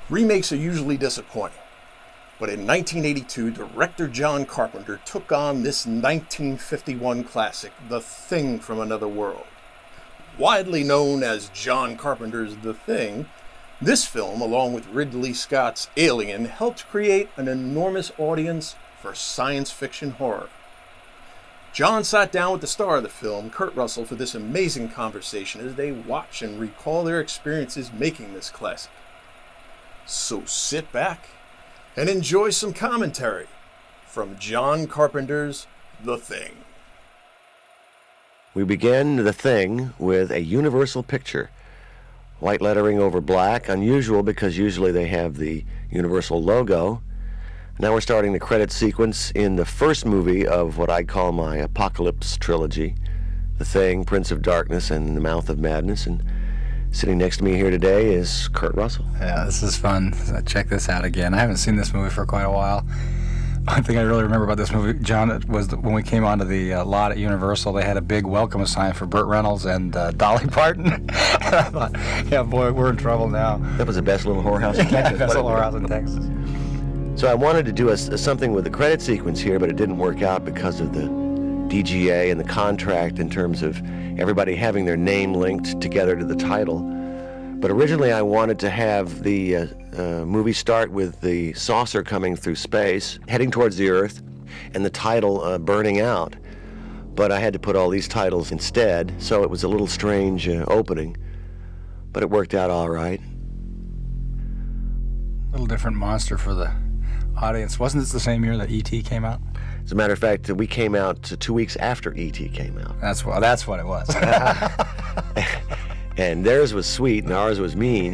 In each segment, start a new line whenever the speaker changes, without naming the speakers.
Remakes are usually disappointing, but in 1982, director John Carpenter took on this 1951 classic, The Thing from Another World. Widely known as John Carpenter's The Thing, this film, along with Ridley Scott's Alien, helped create an enormous audience for science fiction horror. John sat down with the star of the film, Kurt Russell, for this amazing conversation as they watch and recall their experiences making this classic. So sit back and enjoy some commentary from John Carpenter's The Thing.
We began The Thing with a universal picture. White lettering over black, unusual because usually they have the Universal logo. Now we're starting the credit sequence in the first movie of what I call my Apocalypse trilogy, The Thing, Prince of Darkness, and The Mouth of Madness. And sitting next to me here today is Kurt Russell.
Yeah, this is fun. Check this out again. I haven't seen this movie for quite a while. One thing I really remember about this movie, John, was when we came onto the lot at Universal, they had a big welcome sign for Burt Reynolds and Dolly Parton. And I thought, yeah, boy, we're in trouble now.
That was the best little whorehouse in Texas.
Best little whorehouse in Texas.
So I wanted to do something with the credit sequence here, but it didn't work out because of the DGA and the contract in terms of everybody having their name linked together to the title. But originally I wanted to have the movie start with the saucer coming through space, heading towards the Earth, and the title burning out. But I had to put all these titles instead, so it was a little strange opening. But it worked out all right.
A little different monster for the audience. Wasn't this the same year that E.T. came out?
As a matter of fact, we came out 2 weeks after E.T. came out.
That's what it was.
And theirs was sweet and ours was mean.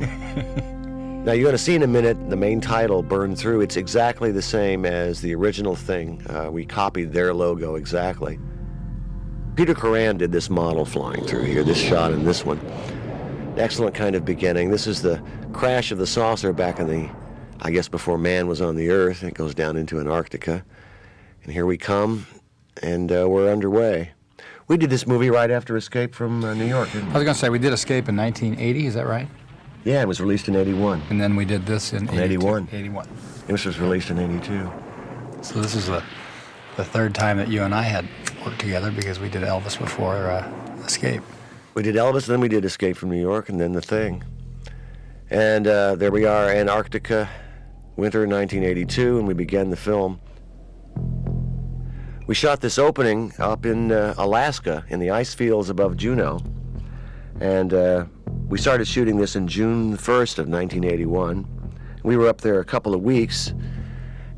Now you're going to see in a minute the main title burn through. It's exactly the same as the original Thing. We copied their logo exactly. Peter Coran did this model flying through here, this shot and this one. Excellent kind of beginning. This is the crash of the saucer back in the, I guess before man was on the Earth. It goes down into Antarctica. And here we come, and we're underway. We did this movie right after Escape from New York, didn't we?
I was going to say, we did Escape in 1980, is that right?
Yeah, it was released in 81.
And then we did this in
81.
81.
This was released in 82.
So this is the third time that you and I had worked together because we did Elvis before Escape.
We did Elvis, then we did Escape from New York, and then The Thing. And there we are, Antarctica, winter 1982, and we began the film. We shot this opening up in Alaska, in the ice fields above Juneau. And we started shooting this in June 1st of 1981. We were up there a couple of weeks,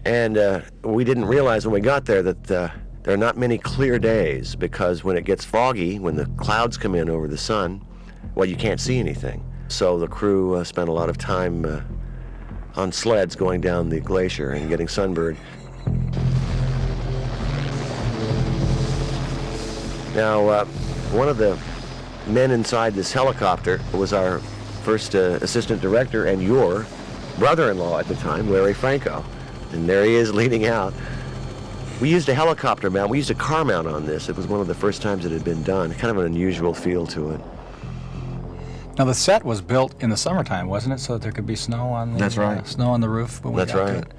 and we didn't realize when we got there that there are not many clear days, because when it gets foggy, when the clouds come in over the sun, well, you can't see anything. So the crew spent a lot of time on sleds going down the glacier and getting sunburned. Now, one of the men inside this helicopter was our first assistant director and your brother-in-law at the time, Larry Franco. And there he is leaning out. We used a helicopter mount. We used a car mount on this. It was one of the first times it had been done. Kind of an unusual feel to it.
Now, the set was built in the summertime, wasn't it? So that there could be snow on the,
That's right.
Snow on the roof when we
That's
got
right.
to it.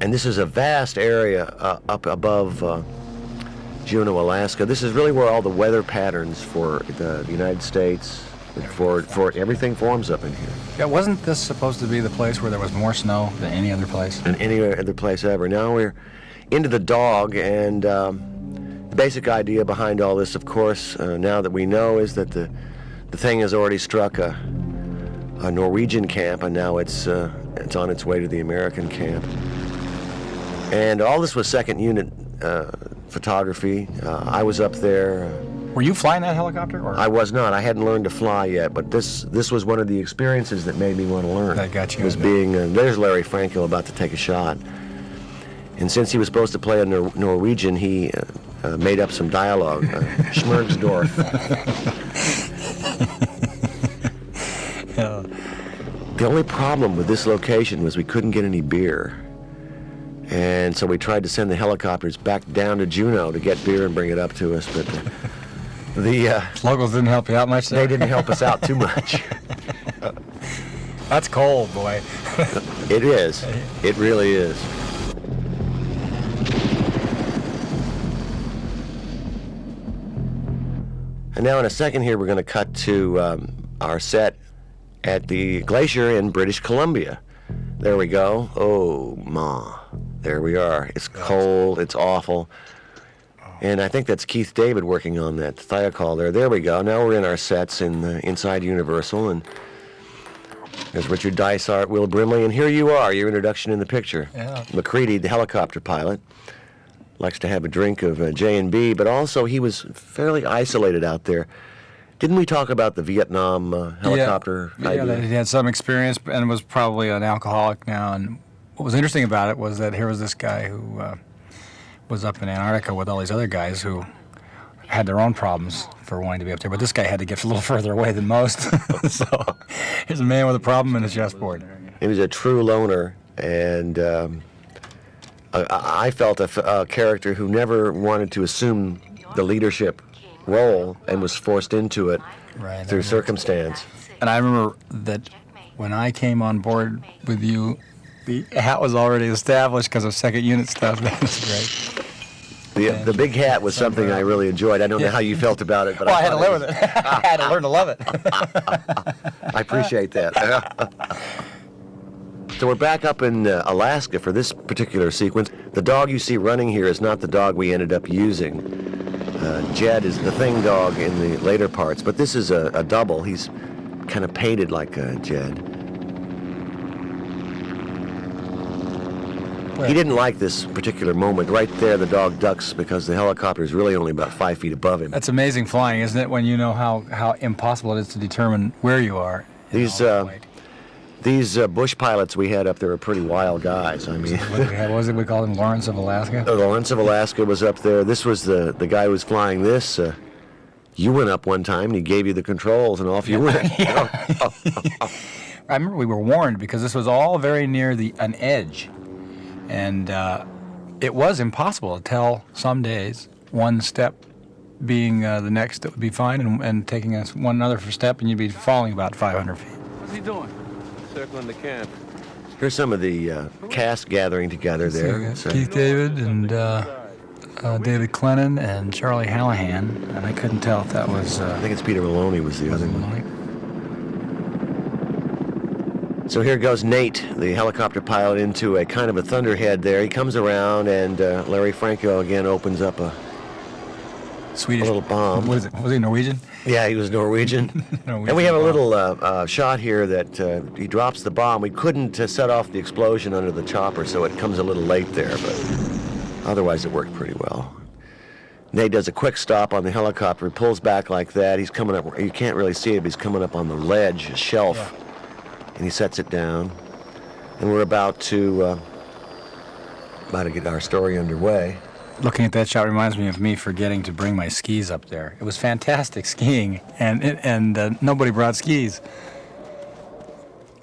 And this is a vast area up above Juneau, Alaska. This is really where all the weather patterns for the United States, for everything forms up in here.
Yeah, wasn't this supposed to be the place where there was more snow than any other place?
Than any other place ever. Now we're into the dog, and the basic idea behind all this, of course, now that we know, is that the Thing has already struck a Norwegian camp, and now it's on its way to the American camp. And all this was second unit photography. I was up there.
Were you flying that helicopter? Or?
I was not. I hadn't learned to fly yet, but this was one of the experiences that made me want to learn.
That got you.
Was being there's Larry Franco about to take a shot, and since he was supposed to play a Norwegian, he made up some dialogue. Schmergsdorf. The only problem with this location was we couldn't get any beer. And so we tried to send the helicopters back down to Juneau to get beer and bring it up to us, but the
locals didn't help you out much there?
They didn't help us out too much.
That's cold, boy.
It is. It really is. And now in a second here, we're going to cut to our set at the glacier in British Columbia. There we go. Oh, ma. There we are. It's cold. It's awful. And I think that's Keith David working on that thiokol there. There we go. Now we're in our sets in inside Universal, and there's Richard Dysart, Will Brimley, and here you are, your introduction in the picture.
Yeah.
McCready, the helicopter pilot, likes to have a drink of J&B, but also he was fairly isolated out there. Didn't we talk about the Vietnam helicopter idea?
Yeah, he had some experience and was probably an alcoholic now. And what was interesting about it was that here was this guy who was up in Antarctica with all these other guys who had their own problems for wanting to be up there. But this guy had to get a little further away than most. So here's a man with a problem in his chessboard.
He was a true loner, and I felt a character who never wanted to assume the leadership role and was forced into it through circumstance.
And I remember that when I came on board with you, the hat was already established because of second unit stuff. That was great.
The big hat was something I really enjoyed. I don't know how you felt about it, but
I had to live with it. I had to learn to love it.
I appreciate that. So we're back up in Alaska for this particular sequence. The dog you see running here is not the dog we ended up using. Jed is the thing dog in the later parts, but this is a double. He's kind of painted like Jed. He didn't like this particular moment. Right there, the dog ducks because the helicopter is really only about 5 feet above him.
That's amazing flying, isn't it, when you know how impossible it is to determine where you are.
These bush pilots we had up there are pretty wild guys. I mean,
what was it we called him? Lawrence of Alaska?
Lawrence of Alaska was up there. This was the guy who was flying this. You went up one time and he gave you the controls and off you went.
I remember we were warned because this was all very near an edge. And it was impossible to tell some days, one step being the next that would be fine, and taking us one other step and you'd be falling about 500 feet.
What's he doing? Circling the camp.
Here's some of the cast gathering together there.
So Keith David and David Clennon and Charlie Hallahan, and I couldn't tell if that was...
I think it's Peter Maloney was the other one. So here goes Nate, the helicopter pilot, into a kind of a thunderhead there. He comes around, and Larry Franco again opens up a
Swedish
little bomb.
Was he Norwegian?
Yeah, he was Norwegian. And we have a little shot here that he drops the bomb. We couldn't set off the explosion under the chopper, so it comes a little late there, but otherwise it worked pretty well. Nate does a quick stop on the helicopter. He pulls back like that. He's coming up. You can't really see it, but he's coming up on the ledge, a shelf, and he sets it down. And we're about to get our story underway.
Looking at that shot reminds me of me forgetting to bring my skis up there. It was fantastic skiing, and nobody brought skis.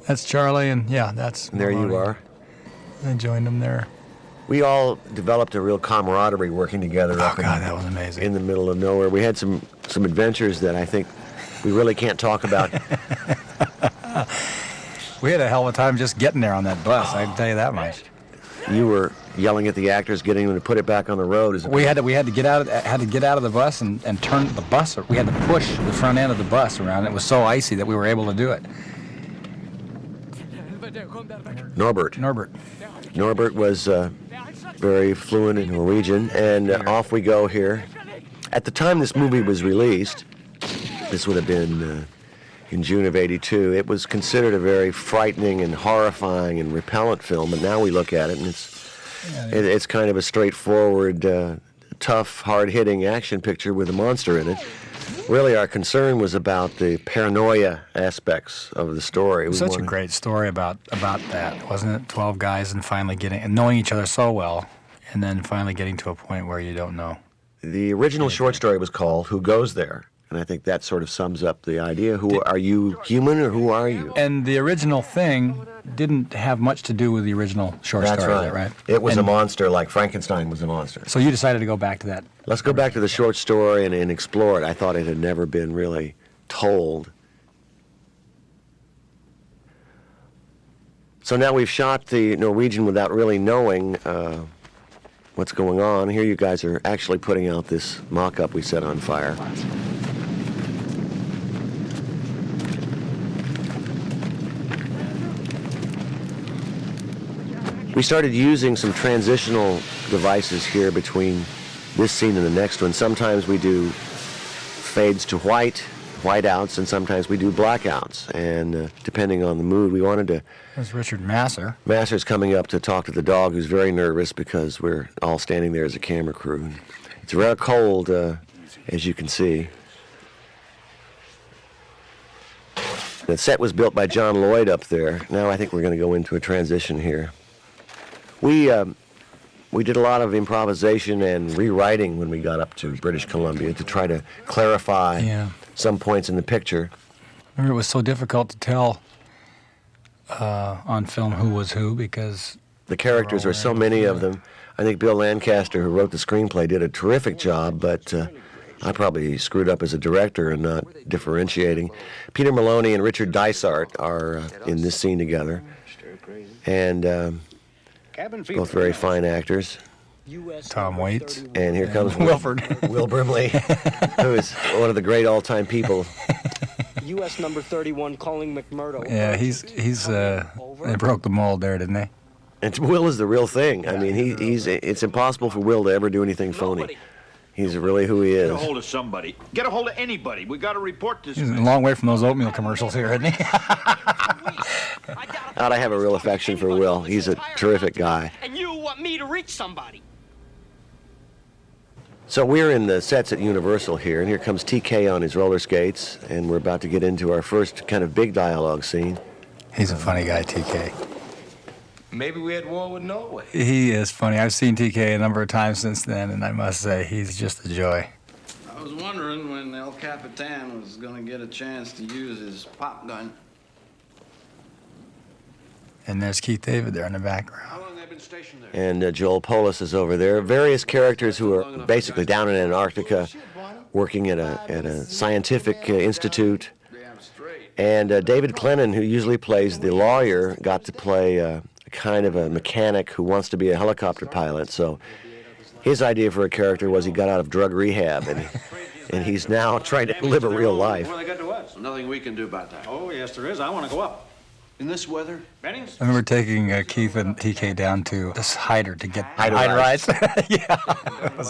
That's Charlie, and that's...
And there you are.
I joined them there.
We all developed a real camaraderie working together.
That was amazing.
In the middle of nowhere. We had some adventures that I think we really can't talk about.
We had a hell of a time just getting there on that bus, I can tell you that much.
You were yelling at the actors, getting them to put it back on the road.
We had to get out of the bus and turn the bus. We had to push the front end of the bus around. It was so icy that we were able to do it.
Norbert was very fluent in Norwegian, and off we go here. At the time this movie was released, this would have been in June of '82, it was considered a very frightening and horrifying and repellent film, but now we look at it and it's kind of a straightforward, tough, hard-hitting action picture with a monster in it. Really, our concern was about the paranoia aspects of the story.
It was such a great story about that, wasn't it? 12 guys and finally knowing each other so well, and then finally getting to a point where you don't know.
The original short story was called Who Goes There? And I think that sort of sums up the idea. Are you human or who are you?
And the original thing didn't have much to do with the original short story. That's right.
It was a monster like Frankenstein was a monster.
So you decided to go back to that.
Let's go back to the short story and explore it. I thought it had never been really told. So now we've shot the Norwegian without really knowing what's going on. Here you guys are actually putting out this mock-up we set on fire. We started using some transitional devices here between this scene and the next one. Sometimes we do fades to whiteouts, and sometimes we do blackouts. And depending on the mood, we wanted to...
There's Richard Masser.
Masser's coming up to talk to the dog, who's very nervous because we're all standing there as a camera crew. It's rather cold, as you can see. The set was built by John Lloyd up there. Now I think we're going to go into a transition here. We did a lot of improvisation and rewriting when we got up to British Columbia to try to clarify some points in the picture.
I remember it was so difficult to tell on film who was who because...
The characters are so many of them. I think Bill Lancaster, who wrote the screenplay, did a terrific job, but I probably screwed up as a director and not differentiating. Peter Maloney and Richard Dysart are in this scene together, and both very fine actors.
Tom Waits.
And here comes
Wilford.
Will Brimley, who is one of the great all-time people.
U.S. number 31 calling McMurdo.
Yeah, he's they broke the mold there, didn't they?
And Will is the real thing. I mean, it's impossible for Will to ever do anything phony. He's really who he is.
Get a hold of somebody. Get a hold of anybody. We got to report this.
He's a long way from those oatmeal commercials here, isn't he?
I have a real affection for Will. He's a terrific guy.
And you want me to reach somebody.
So we're in the sets at Universal here, and here comes TK on his roller skates, and we're about to get into our first kind of big dialogue scene.
He's a funny guy, TK.
Maybe we had war with Norway.
He is funny. I've seen TK a number of times since then, and I must say, he's just a joy.
I was wondering when El Capitan was going to get a chance to use his pop gun.
And there's Keith David there in the background.
How long have they been stationed there?
And Joel Polis is over there. Various characters who are basically down in Antarctica working at a scientific institute. And David Clennon, who usually plays the lawyer, got to play kind of a mechanic who wants to be a helicopter pilot. So his idea for a character was he got out of drug rehab, and he's now trying to live a real life.
Well, they got to us. Nothing we can do about that. Oh, yes, there is. I want to go up. In this weather? Bennings?
I remember taking Keith and TK down to this hider to get
Hyderize.
Yeah.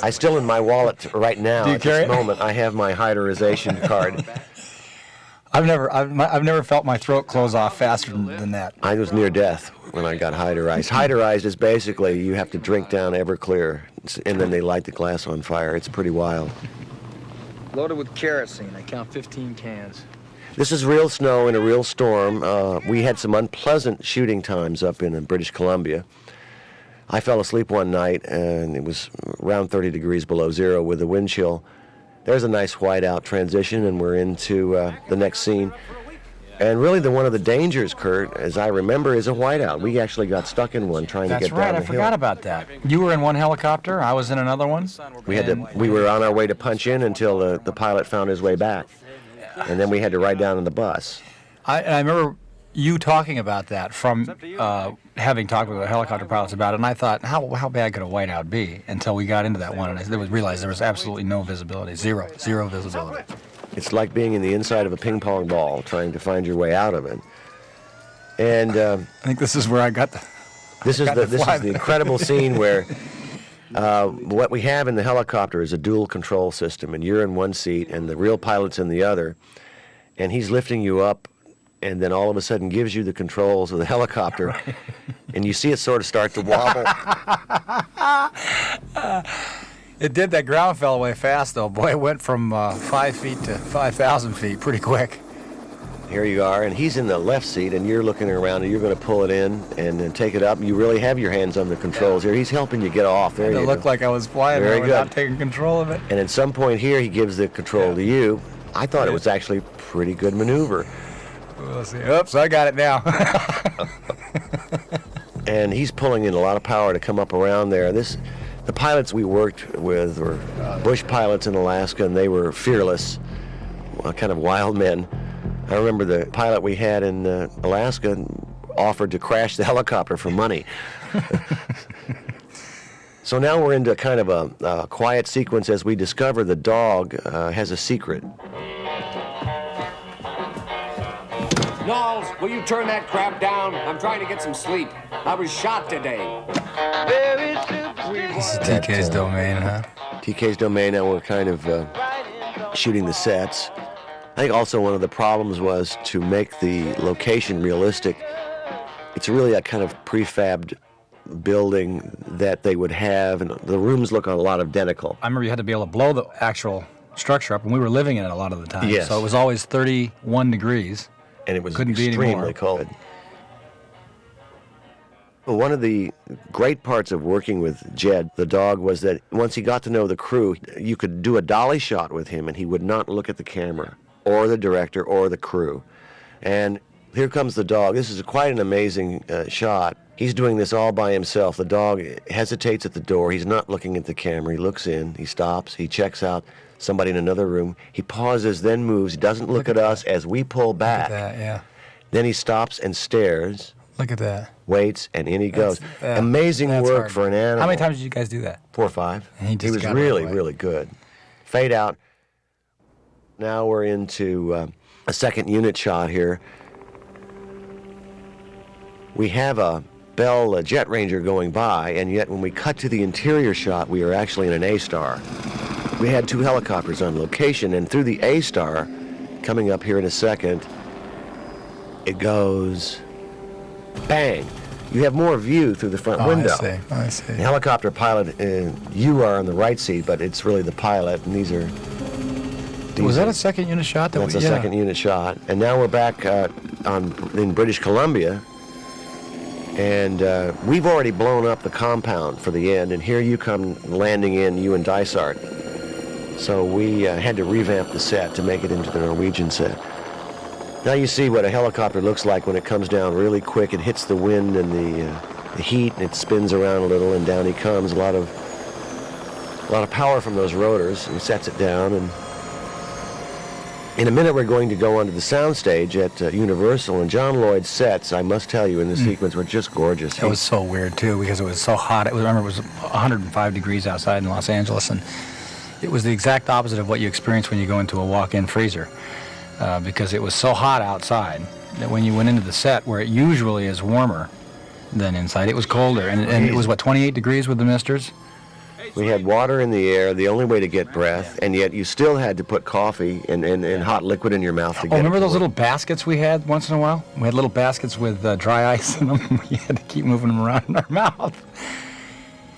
I still in my wallet right now.
Do you
at
carry
this
it?
moment, I have my Hyderization card.
I've never felt my throat close off faster than that.
I was near death when I got Hyderized. Hyderized is basically you have to drink down Everclear, and then they light the glass on fire. It's pretty wild.
Loaded with kerosene. I count 15 cans.
This is real snow in a real storm. We had some unpleasant shooting times up in British Columbia. I fell asleep one night, and it was around 30 degrees below zero with the wind chill. There's a nice whiteout transition, and we're into the next scene. And really, one of the dangers, Kurt, as I remember, is a whiteout. We actually got stuck in one trying to get down the hill.
That's right. I forgot about that. You were in one helicopter. I was in another one.
We were on our way to punch in until the pilot found his way back. And then we had to ride down on the bus.
I remember you talking about that from having talked with the helicopter pilots about it, and I thought, how bad could a whiteout be? Until we got into that one, and I realized there was absolutely no visibility, zero visibility.
It's like being in the inside of a ping pong ball, trying to find your way out of it. And
I think this is where I got the.
This is the incredible scene where what we have in the helicopter is a dual control system, and you're in one seat, and the real pilot's in the other, and he's lifting you up, and then all of a sudden gives you the controls of the helicopter, right. And you see it sort of start to wobble.
It did. That ground fell away fast, though. Boy, it went from 5 feet to 5,000 feet pretty quick.
Here you are, and he's in the left seat, and you're looking around, and you're going to pull it in and then take it up. You really have your hands on the controls here. He's helping you get off. There you go.
It looked like I was flying
Very
there without taking control of it.
And at some point here, he gives the control to you. I thought it was actually a pretty good maneuver.
We'll see. Oops, I got it now.
And he's pulling in a lot of power to come up around there. The pilots we worked with were bush pilots in Alaska, and they were fearless, kind of wild men. I remember the pilot we had in Alaska, offered to crash the helicopter for money. So now we're into kind of a quiet sequence as we discover the dog has a secret.
Knowles, will you turn that crap down? I'm trying to get some sleep. I was shot today.
This is TK's domain, huh?
TK's domain, now we're kind of shooting the sets. I think also one of the problems was to make the location realistic. It's really a kind of prefabbed building that they would have, and the rooms look a lot identical.
I remember you had to be able to blow the actual structure up, and we were living in it a lot of the time.
Yes.
So it was always 31 degrees.
And it was
Couldn't be
extremely
anymore.
cold. Well, one of the great parts of working with Jed, the dog, was that once he got to know the crew, you could do a dolly shot with him, and he would not look at the camera, or the director, or the crew. And here comes the dog. This is quite an amazing shot. He's doing this all by himself. The dog hesitates at the door. He's not looking at the camera. He looks in. He stops. He checks out somebody in another room. He pauses, then moves. He doesn't look at us as we pull back.
Look at that, yeah.
Then he stops and stares,
Look at that.
waits, and in he goes.
Yeah,
Amazing
that's
work
hard.
for an animal.
How many times did you guys do that?
4 or 5.
And he just
was
got it
really,
away.
really good. Fade out. Now we're into a second unit shot here. We have a Bell Jet Ranger going by, and yet when we cut to the interior shot, we are actually in an A-Star. We had 2 helicopters on location, and through the A-Star, coming up here in a second, it goes bang. You have more view through the front window.
I see.
The helicopter pilot, you are on the right seat, but it's really the pilot, and these are...
Was that a second unit shot?
That's a second unit shot. And now we're back in British Columbia, and we've already blown up the compound for the end, and here you come landing in, you and Dysart. So we had to revamp the set to make it into the Norwegian set. Now you see what a helicopter looks like when it comes down really quick. It hits the wind and the heat, and it spins around a little, and down he comes. A lot of power from those rotors, and he sets it down. And in a minute, we're going to go onto the soundstage at Universal, and John Lloyd's sets, I must tell you, in this sequence were just gorgeous.
It was so weird, too, because it was so hot. Remember, it was 105 degrees outside in Los Angeles, and it was the exact opposite of what you experience when you go into a walk-in freezer, because it was so hot outside that when you went into the set, where it usually is warmer than inside, it was colder, and it was, 28 degrees with the misters?
We had water in the air, the only way to get breath, and yet you still had to put coffee and hot liquid in your mouth to get
remember
it
those
to
little baskets we had once in a while? We had little baskets with dry ice in them. We had to keep moving them around in our mouth.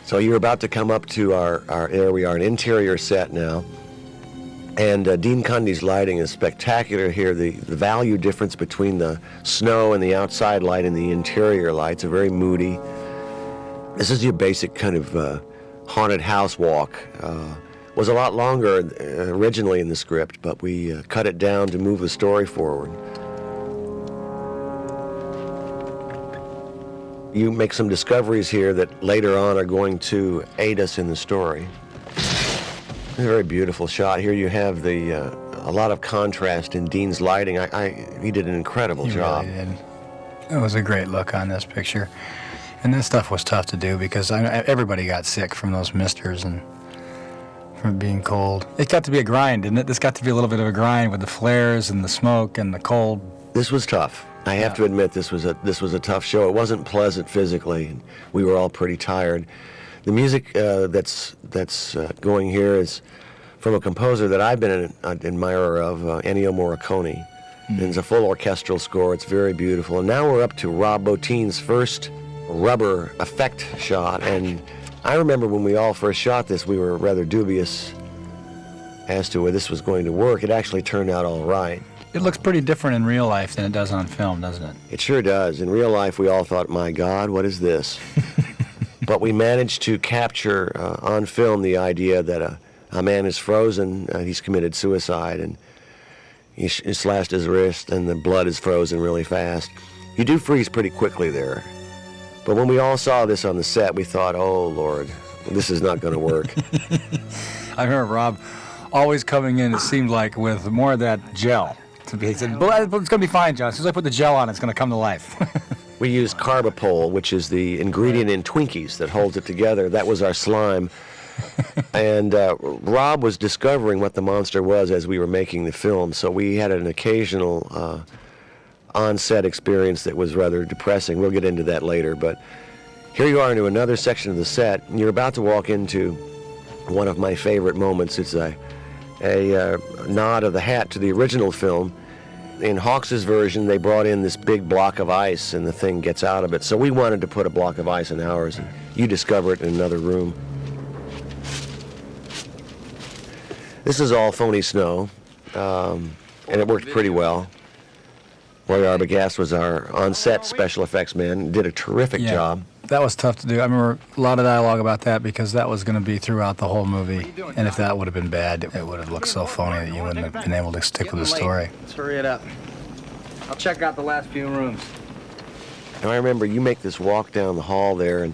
So you're about to come up to there we are, an interior set now. And Dean Cundy's lighting is spectacular here. The value difference between the snow and the outside light and the interior lights are very moody. This is your basic kind of haunted house walk. Was a lot longer originally in the script, but we cut it down to move the story forward. You make some discoveries here that later on are going to aid us in the story. A very beautiful shot. Here you have a lot of contrast in Dean's lighting. He did an incredible job.
Really did. It was a great look on this picture. And this stuff was tough to do because everybody got sick from those misters and from being cold. It got to be a grind, didn't it? This got to be a little bit of a grind with the flares and the smoke and the cold.
This was tough. I have to admit this was a tough show. It wasn't pleasant physically. We were all pretty tired. The music that's going here is from a composer that I've been an admirer of, Ennio Morricone. And it's a full orchestral score. It's very beautiful. And now we're up to Rob Bottin's first rubber effect shot. And I remember when we all first shot this, we were rather dubious as to whether this was going to work. It actually turned out all right.
It looks pretty different in real life than it does on film, doesn't it?
It sure does. In real life, we all thought, my God, what is this? But we managed to capture on film the idea that a man is frozen, he's committed suicide, and he slashed his wrist, and the blood is frozen really fast. You do freeze pretty quickly there. But when we all saw this on the set, we thought, oh, Lord, this is not going to work.
I remember Rob always coming in, it seemed like, with more of that gel. He said, it's going to be fine, John. As soon as I put the gel on, it's going to come to life.
We used carbapole, which is the ingredient in Twinkies that holds it together. That was our slime. And Rob was discovering what the monster was as we were making the film, so we had an occasional on-set experience that was rather depressing. We'll get into that later, but here you are into another section of the set, and you're about to walk into one of my favorite moments. It's a nod of the hat to the original film. In Hawks's version, they brought in this big block of ice, and the thing gets out of it. So we wanted to put a block of ice in ours, and you discover it in another room. This is all phony snow, and it worked pretty well. Roy Arbogast was our on-set special effects man, did a terrific job.
That was tough to do. I remember a lot of dialogue about that because that was going to be throughout the whole movie. And if that would have been bad, it would have looked so phony that you wouldn't have been able to stick with the story.
Let's hurry it up.
I'll check out the last few rooms.
And I remember you make this walk down the hall there, and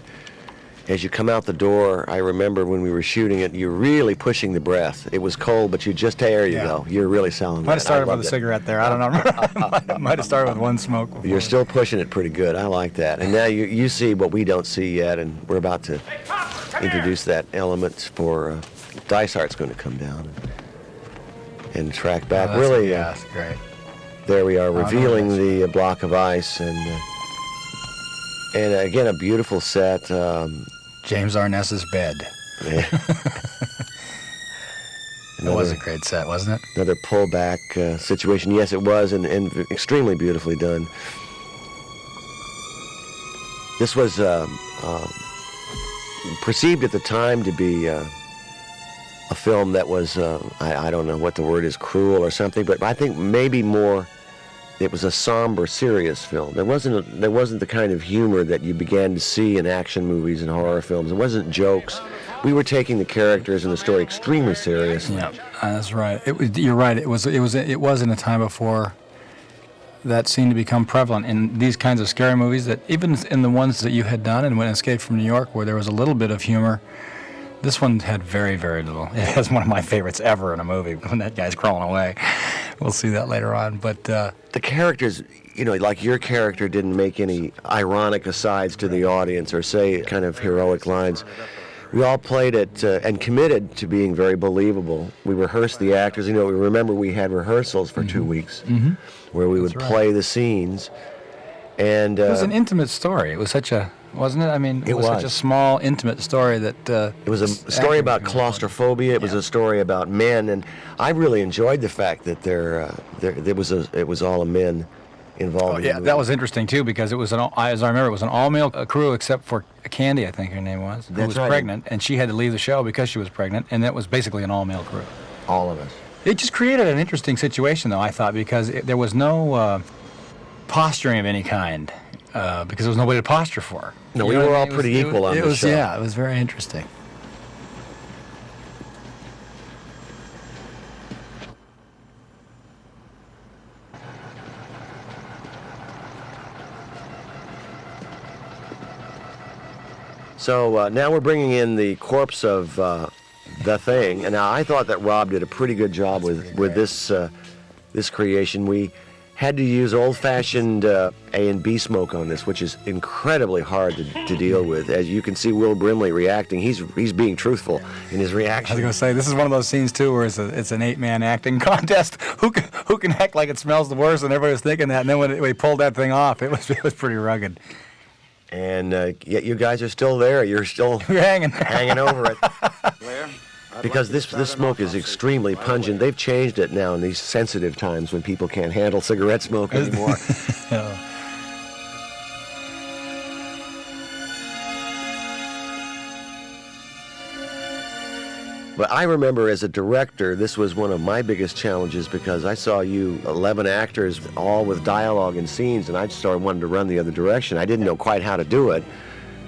as you come out the door, I remember when we were shooting it, you're really pushing the breath. It was cold, but there you go. You're really selling that.
Might have started with a cigarette there. I don't know. Might have started with one smoke before.
You're still pushing it pretty good. I like that. And now you see what we don't see yet, and we're about to introduce that element for Dysart's going to come down and track back. Really,
that's great.
There we are, revealing the block of ice, and again, a beautiful set.
James Arness's bed.
Yeah.
It was a great set, wasn't it?
Another pullback situation. Yes, it was, and extremely beautifully done. This was perceived at the time to be a film that was, I don't know what the word is, cruel or something, but I think maybe more, it was a somber, serious film. There wasn't the kind of humor that you began to see in action movies and horror films. It wasn't jokes. We were taking the characters and the story extremely serious.
Yeah, that's right. You're right. It was in a time before that seemed to become prevalent in these kinds of scary movies. That even in the ones that you had done, and when Escape from New York, where there was a little bit of humor, this one had very, very little. It has one of my favorites ever in a movie when that guy's crawling away. We'll see that later on, but
the characters, like your character didn't make any ironic asides to the audience or say kind of heroic lines. We all played it and committed to being very believable. We rehearsed the actors. Remember we had rehearsals for 2 weeks where we would play the scenes. And
it was an intimate story. It was such a, wasn't it? I mean, it was such a small, intimate story that...
it was a story about claustrophobia. It was a story about men, and I really enjoyed the fact that it was all a men involved.
Oh, yeah, that was interesting, too, because it was, as I remember, it was an all-male crew except for Candy, I think her name was, who was pregnant, and she had to leave the show because she was pregnant, and that was basically an all-male crew.
All of us.
It just created an interesting situation, though, I thought, because there was no posturing of any kind, because there was nobody to posture for.
No, we were all pretty equal on the show.
Yeah, it was very interesting.
So now we're bringing in the corpse of the Thing, and now I thought that Rob did a pretty good job with this creation. We had to use old-fashioned A and B smoke on this, which is incredibly hard to deal with. As you can see, Will Brimley reacting. He's being truthful in his reaction.
I was going to say, this is one of those scenes too where it's an 8-man acting contest. Who can act like it smells the worst? And everybody was thinking that. And then when we pulled that thing off, it was pretty rugged.
And yet you guys are still there. You're still
hanging
over it.
Blair?
Because this smoke is extremely pungent. They've changed it now in these sensitive times when people can't handle cigarette smoke anymore. But I remember as a director, this was one of my biggest challenges because I saw you 11 actors all with dialogue and scenes, and I just started wanting to run the other direction. I didn't know quite how to do it.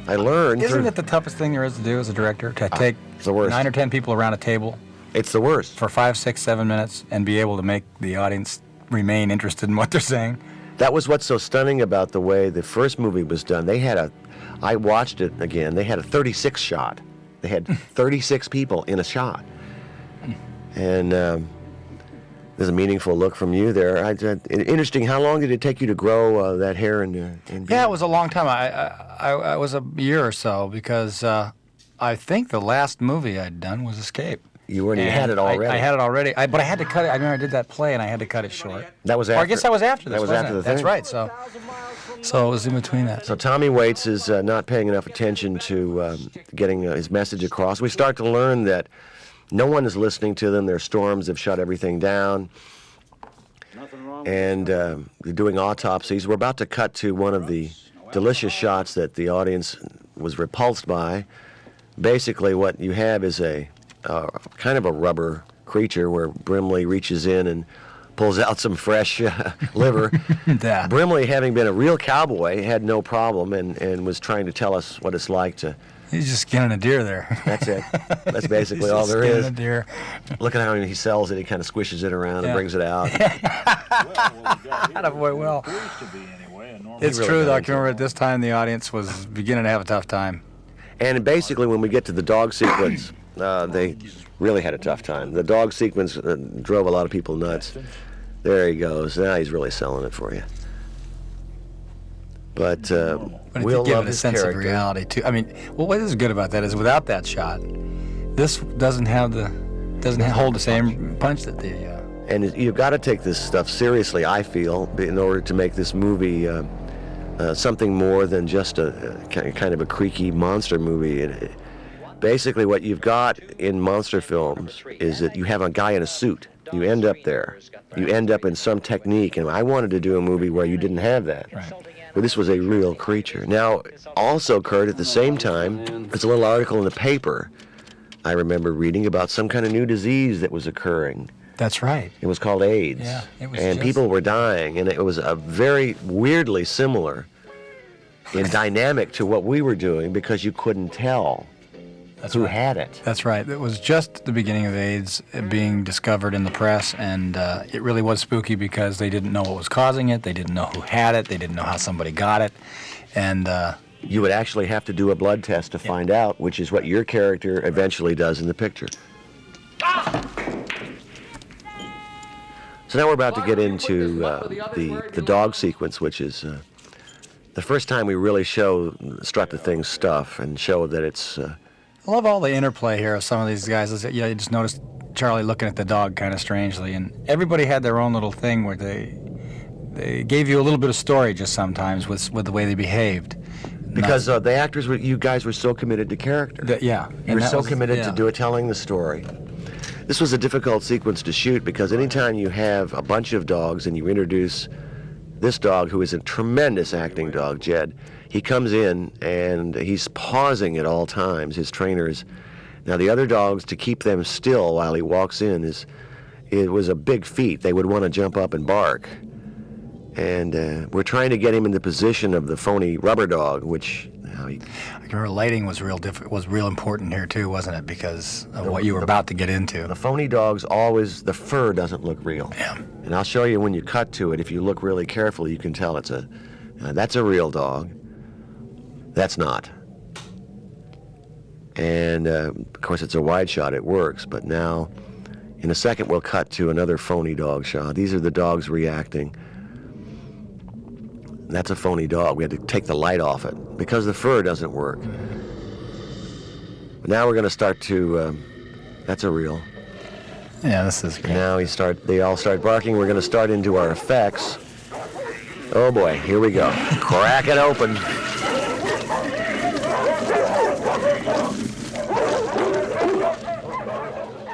I learned.
Isn't it the toughest thing there is to do as a director? To take 9 or 10 people around a table.
It's the worst.
For 5, 6, 7 minutes and be able to make the audience remain interested in what they're saying.
That was what's so stunning about the way the first movie was done. I watched it again, they had a 36 shot. They had 36 people in a shot. And There's a meaningful look from you there. Interesting. How long did it take you to grow that hair?
Yeah, it was a long time. I was a year or so because I think the last movie I'd done was Escape.
You had it already.
I had it already, but I had to cut it. I remember I did that play and I had to cut it short.
That was after.
Or I guess that was after this.
That was
wasn't
after
it?
the thing.
That's right. So it was in between that.
So Tommy Waits is not paying enough attention to getting his message across. We start to learn that no one is listening to them. Their storms have shut everything down. And they're doing autopsies. We're about to cut to one of the delicious shots that the audience was repulsed by. Basically, what you have is a kind of a rubber creature where Brimley reaches in and pulls out some fresh liver.
Yeah.
Brimley, having been a real cowboy, had no problem and was trying to tell us what it's like to...
He's just skinning a deer there.
That's it. That's basically all there
skinning
is.
A deer.
Look at how he sells it. He kind of squishes it around and brings it out.
Attaboy, well. It's
really
true, though. I
does.
can remember at this time the audience was beginning to have a tough time.
And basically, when we get to the dog sequence, they really had a tough time. The dog sequence drove a lot of people nuts. There he goes. Now he's really selling it for you. But
But
we'll
it did give
love
it a
his
sense
character.
of reality, too. I mean, well, what is good about that is without that shot, this doesn't hold the same punch that the...
And you've got to take this stuff seriously, I feel, in order to make this movie something more than just a kind of a creaky monster movie. Basically, what you've got in monster films is that you have a guy in a suit. You end up there. You end up in some technique. And I wanted to do a movie where you didn't have that.
Right.
But this was a real creature. Now, also occurred at the same time, there's a little article in the paper I remember reading about some kind of new disease that was occurring.
That's right.
It was called AIDS.
Yeah, it was
and
just-
people were dying, and it was a very weirdly similar in dynamic to what we were doing because you couldn't tell who had it.
That's right. It was just the beginning of AIDS being discovered in the press, and it really was spooky because they didn't know what was causing it. They didn't know who had it. They didn't know how somebody got it. And
you would actually have to do a blood test to find out, which is what your character eventually does in the picture. So now we're about to get into the dog sequence, which is the first time we really strut the thing's stuff and show that it's...
I love all the interplay here of some of these guys. You know, you just noticed Charlie looking at the dog kind of strangely, and everybody had their own little thing where they gave you a little bit of story just sometimes with the way they behaved.
Because the actors, you guys were so committed to character.
Yeah.
You were so committed to telling the story. This was a difficult sequence to shoot because anytime you have a bunch of dogs and you introduce this dog, who is a tremendous acting dog, Jed, he comes in and he's pausing at all times, his trainers. Now the other dogs, to keep them still while he walks in, it was a big feat. They would want to jump up and bark. And we're trying to get him in the position of the phony rubber dog, which...
I remember lighting was real important here too, wasn't it? Because of what you were about to get into.
The phony dogs always, the fur doesn't look real.
Yeah.
And I'll show you when you cut to it. If you look really carefully, you can tell that's a real dog. That's not. And of course, it's a wide shot. It works. But now, in a second, we'll cut to another phony dog shot. These are the dogs reacting. That's a phony dog. We had to take the light off it because the fur doesn't work. Now we're going to start to, that's a real.
Yeah, this is great.
Now they all start barking. We're going to start into our effects. Oh boy, here we go. Crack it open.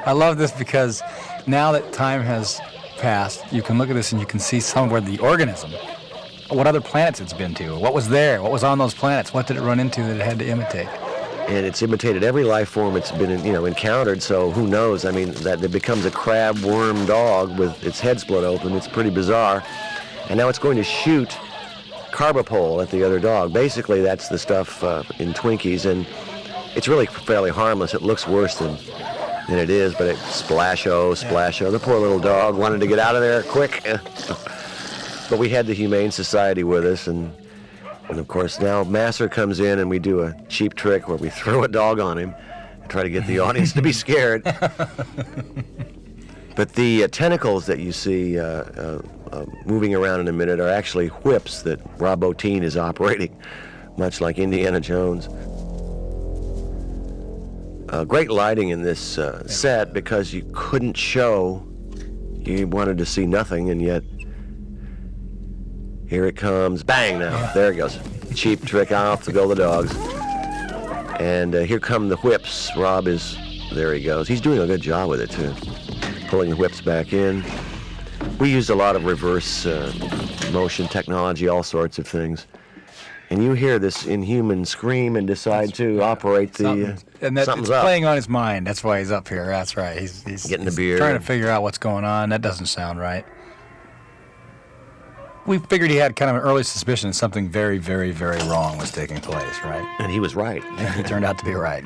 I love this because now that time has passed, you can look at this and you can see somewhere the organism, what other planets it's been to, what was there, what was on those planets, what did it run into that it had to imitate.
And it's imitated every life form it's been, encountered. So who knows? I mean, that it becomes a crab worm dog with its head split open. It's pretty bizarre. And now it's going to shoot carbapole at the other dog. Basically, that's the stuff in Twinkies, and it's really fairly harmless. It looks worse than it is, but it splasho. The poor little dog wanted to get out of there quick. But we had the Humane Society with us, and of course now Masser comes in and we do a cheap trick where we throw a dog on him and try to get the audience to be scared. But the tentacles that you see moving around in a minute are actually whips that Rob Bottin is operating, much like Indiana Jones. Great lighting in this set because you couldn't show, you wanted to see nothing, and yet here it comes, bang now, there it goes. Cheap trick off to go the dogs. And here come the whips. Rob is, there he goes. He's doing a good job with it too. Pulling the whips back in. We used a lot of reverse motion technology, all sorts of things. And you hear this inhuman scream and decide to operate the
and that,
something's
it's
up.
playing on his mind. That's why he's up here. That's right. He's
getting the beer.
Trying to figure out what's going on. That doesn't sound right. We figured he had kind of an early suspicion that something very, very, very wrong was taking place, right?
And he was right.
And he turned out to be right.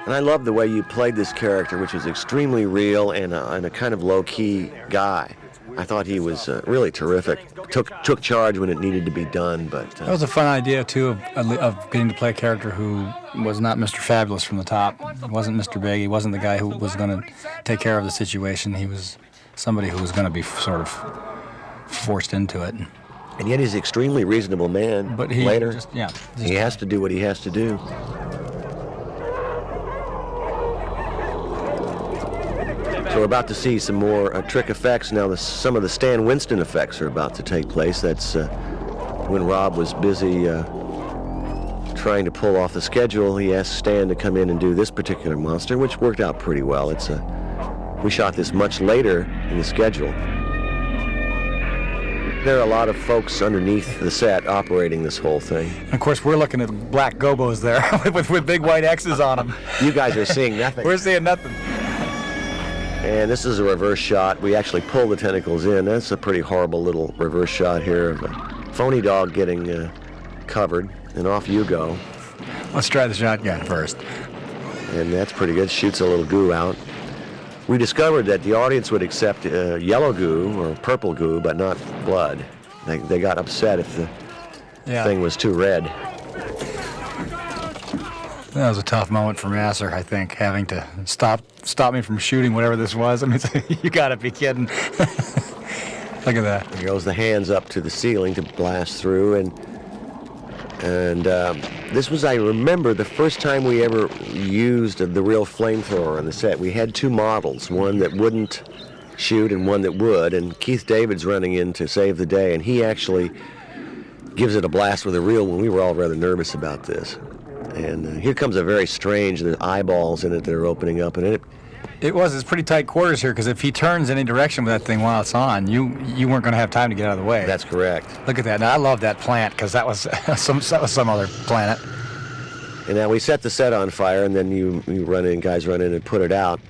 And I love the way you played this character, which was extremely real and a kind of low-key guy. I thought he was really terrific. Took charge when it needed to be done, but...
That was a fun idea, too, of getting to play a character who was not Mr. Fabulous from the top. He wasn't Mr. Big. He wasn't the guy who was going to take care of the situation. He was somebody who was going to be sort of forced into it.
And yet he's an extremely reasonable man.
But he
later,
he
has to do what he has to do. So we're about to see some more trick effects. Now some of the Stan Winston effects are about to take place. That's when Rob was busy trying to pull off the schedule. He asked Stan to come in and do this particular monster, which worked out pretty well. We shot this much later in the schedule. There are a lot of folks underneath the set operating this whole thing.
And of course, we're looking at black gobos there with big white X's on them.
You guys are seeing nothing.
We're seeing nothing.
And this is a reverse shot. We actually pull the tentacles in. That's a pretty horrible little reverse shot here of a phony dog getting covered. And off you go.
Let's try the shotgun first.
And that's pretty good. Shoots a little goo out. We discovered that the audience would accept yellow goo or purple goo, but not blood. They got upset if the thing was too red.
That was a tough moment for Masser, I think, having to stop me from shooting whatever this was. I mean, you gotta be kidding. Look at that.
Here goes the hands up to the ceiling to blast through, and this was, I remember, the first time we ever used the real flamethrower on the set. We had two models, one that wouldn't shoot and one that would, and Keith David's running in to save the day, and he actually gives it a blast with a real one. We were all rather nervous about this. And here comes a very strange, there's eyeballs in it that are opening up, and
it's pretty tight quarters here, because if he turns any direction with that thing while it's on, you weren't going to have time to get out of the way.
That's correct.
Look at that. Now, I love that plant, because that was some other planet.
And now we set the set on fire, and then guys run in and put it out.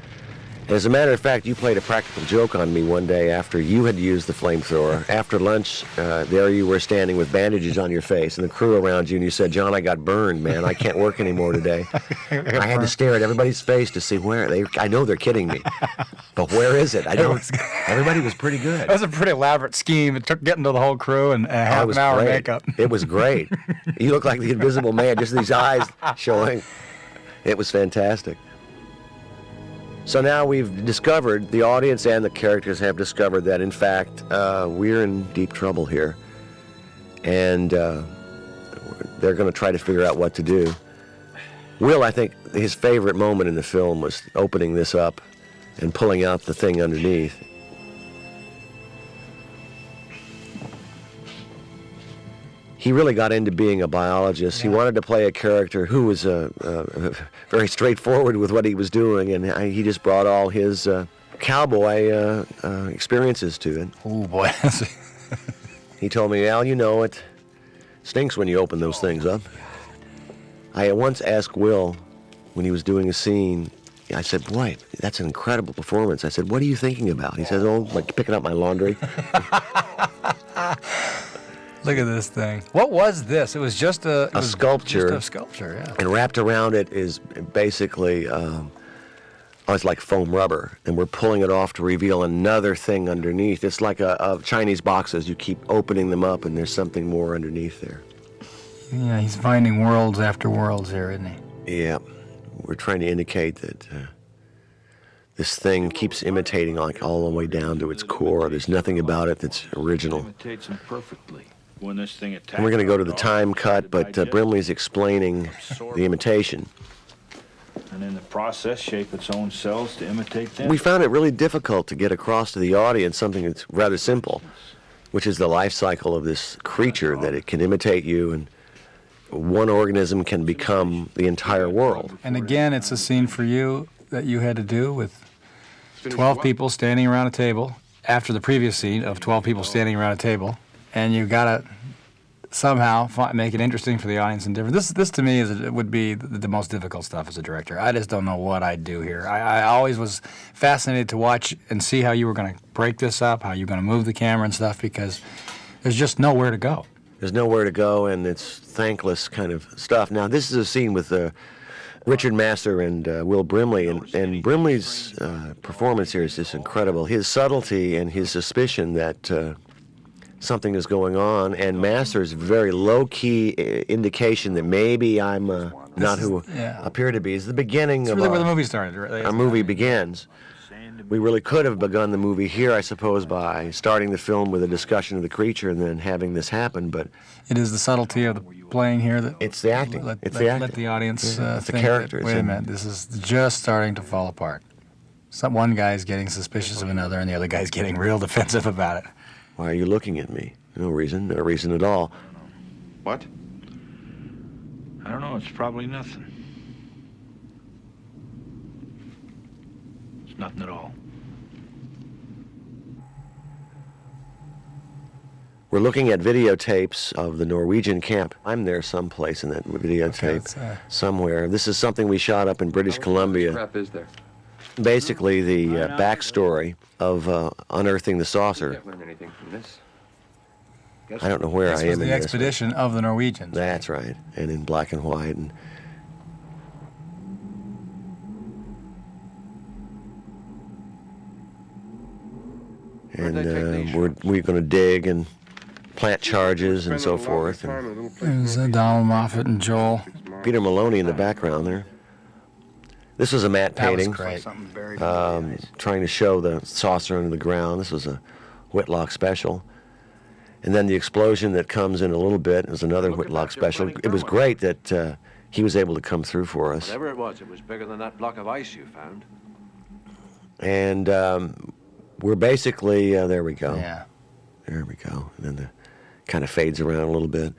As a matter of fact, you played a practical joke on me one day after you had used the flamethrower. After lunch, there you were standing with bandages on your face and the crew around you, and you said, "John, I got burned, man. I can't work anymore today." I had to stare at everybody's face to see where. I know they're kidding me, but where is it? I don't. Everybody was pretty good.
It was a pretty elaborate scheme. It took getting to the whole crew and half an hour of makeup.
It was great. You look like the Invisible Man, just these eyes showing. It was fantastic. So now we've discovered, the audience and the characters have discovered that, in fact, we're in deep trouble here. And they're going to try to figure out what to do. Will, I think, his favorite moment in the film was opening this up and pulling out the thing underneath. He really got into being a biologist. He wanted to play a character who was very straightforward with what he was doing, and he just brought all his cowboy experiences to it.
Oh, boy.
He told me, "Al, you know it stinks when you open those things up." I once asked Will, when he was doing a scene, I said, "Boy, that's an incredible performance." I said, "What are you thinking about?" He says, "Oh, like picking up my laundry."
Look at this thing. What was this? It was just a
sculpture.
Just a sculpture, yeah.
And wrapped around it is basically, it's like foam rubber. And we're pulling it off to reveal another thing underneath. It's like a Chinese boxes. You keep opening them up, and there's something more underneath there.
Yeah, he's finding worlds after worlds here, isn't he?
Yeah. We're trying to indicate that this thing keeps imitating like all the way down to its core. There's nothing about it that's original.
Imitates them perfectly. When this thing attacks,
And we're going to go to the time cut, but Brimley's explaining the imitation.
And in the process, shape its own cells to imitate them.
We found it really difficult to get across to the audience something that's rather simple, which is the life cycle of this creature, that it can imitate you, and one organism can become the entire world.
And again, it's a scene for you that you had to do with 12 people standing around a table after the previous scene of 12 people standing around a table, and you got to somehow make it interesting for the audience and different. This to me would be the most difficult stuff as a director. I just don't know what I'd do here. I always was fascinated to watch and see how you were going to break this up, how you're going to move the camera and stuff, because there's just nowhere to go.
There's nowhere to go, and it's thankless kind of stuff. Now, this is a scene with Richard Master and Will Brimley, and Brimley's performance here is just incredible. His subtlety and his suspicion that something is going on, and Master's very low-key indication that maybe I'm not who I appear to be. Is the beginning of
really where the movie started. Right?
Our movie begins. We really could have begun the movie here, I suppose, by starting the film with a discussion of the creature and then having this happen, but
it is the subtlety of the playing here that
it's the acting.
Let
the
audience
it's
think
the characters.
Wait a minute, this is just starting to fall apart. One guy's getting suspicious of another, and the other guy's getting real defensive about it.
Why are you looking at me? No reason at all.
What? I don't know, it's probably nothing. It's nothing at all.
We're looking at videotapes of the Norwegian camp. I'm there someplace in that videotape, somewhere. This is something we shot up in British Columbia.
What crap is there?
Basically, the backstory of unearthing the saucer.
Can't learn anything from this.
I don't know where I am in this.
This was the expedition of the Norwegians.
That's right, and in black and white. And we're going to dig and plant charges and so forth.
There's Donald Moffat and Joel.
Peter Maloney in the background there. This was a matte painting.
That was great.
Trying to show the saucer under the ground. This was a Whitlock special. And then the explosion that comes in a little bit is another Whitlock special. It was great that he was able to come through for us.
Whatever it was bigger than that block of ice you found.
And we're basically, there we go.
Yeah.
There we go. And then it kind of fades around a little bit.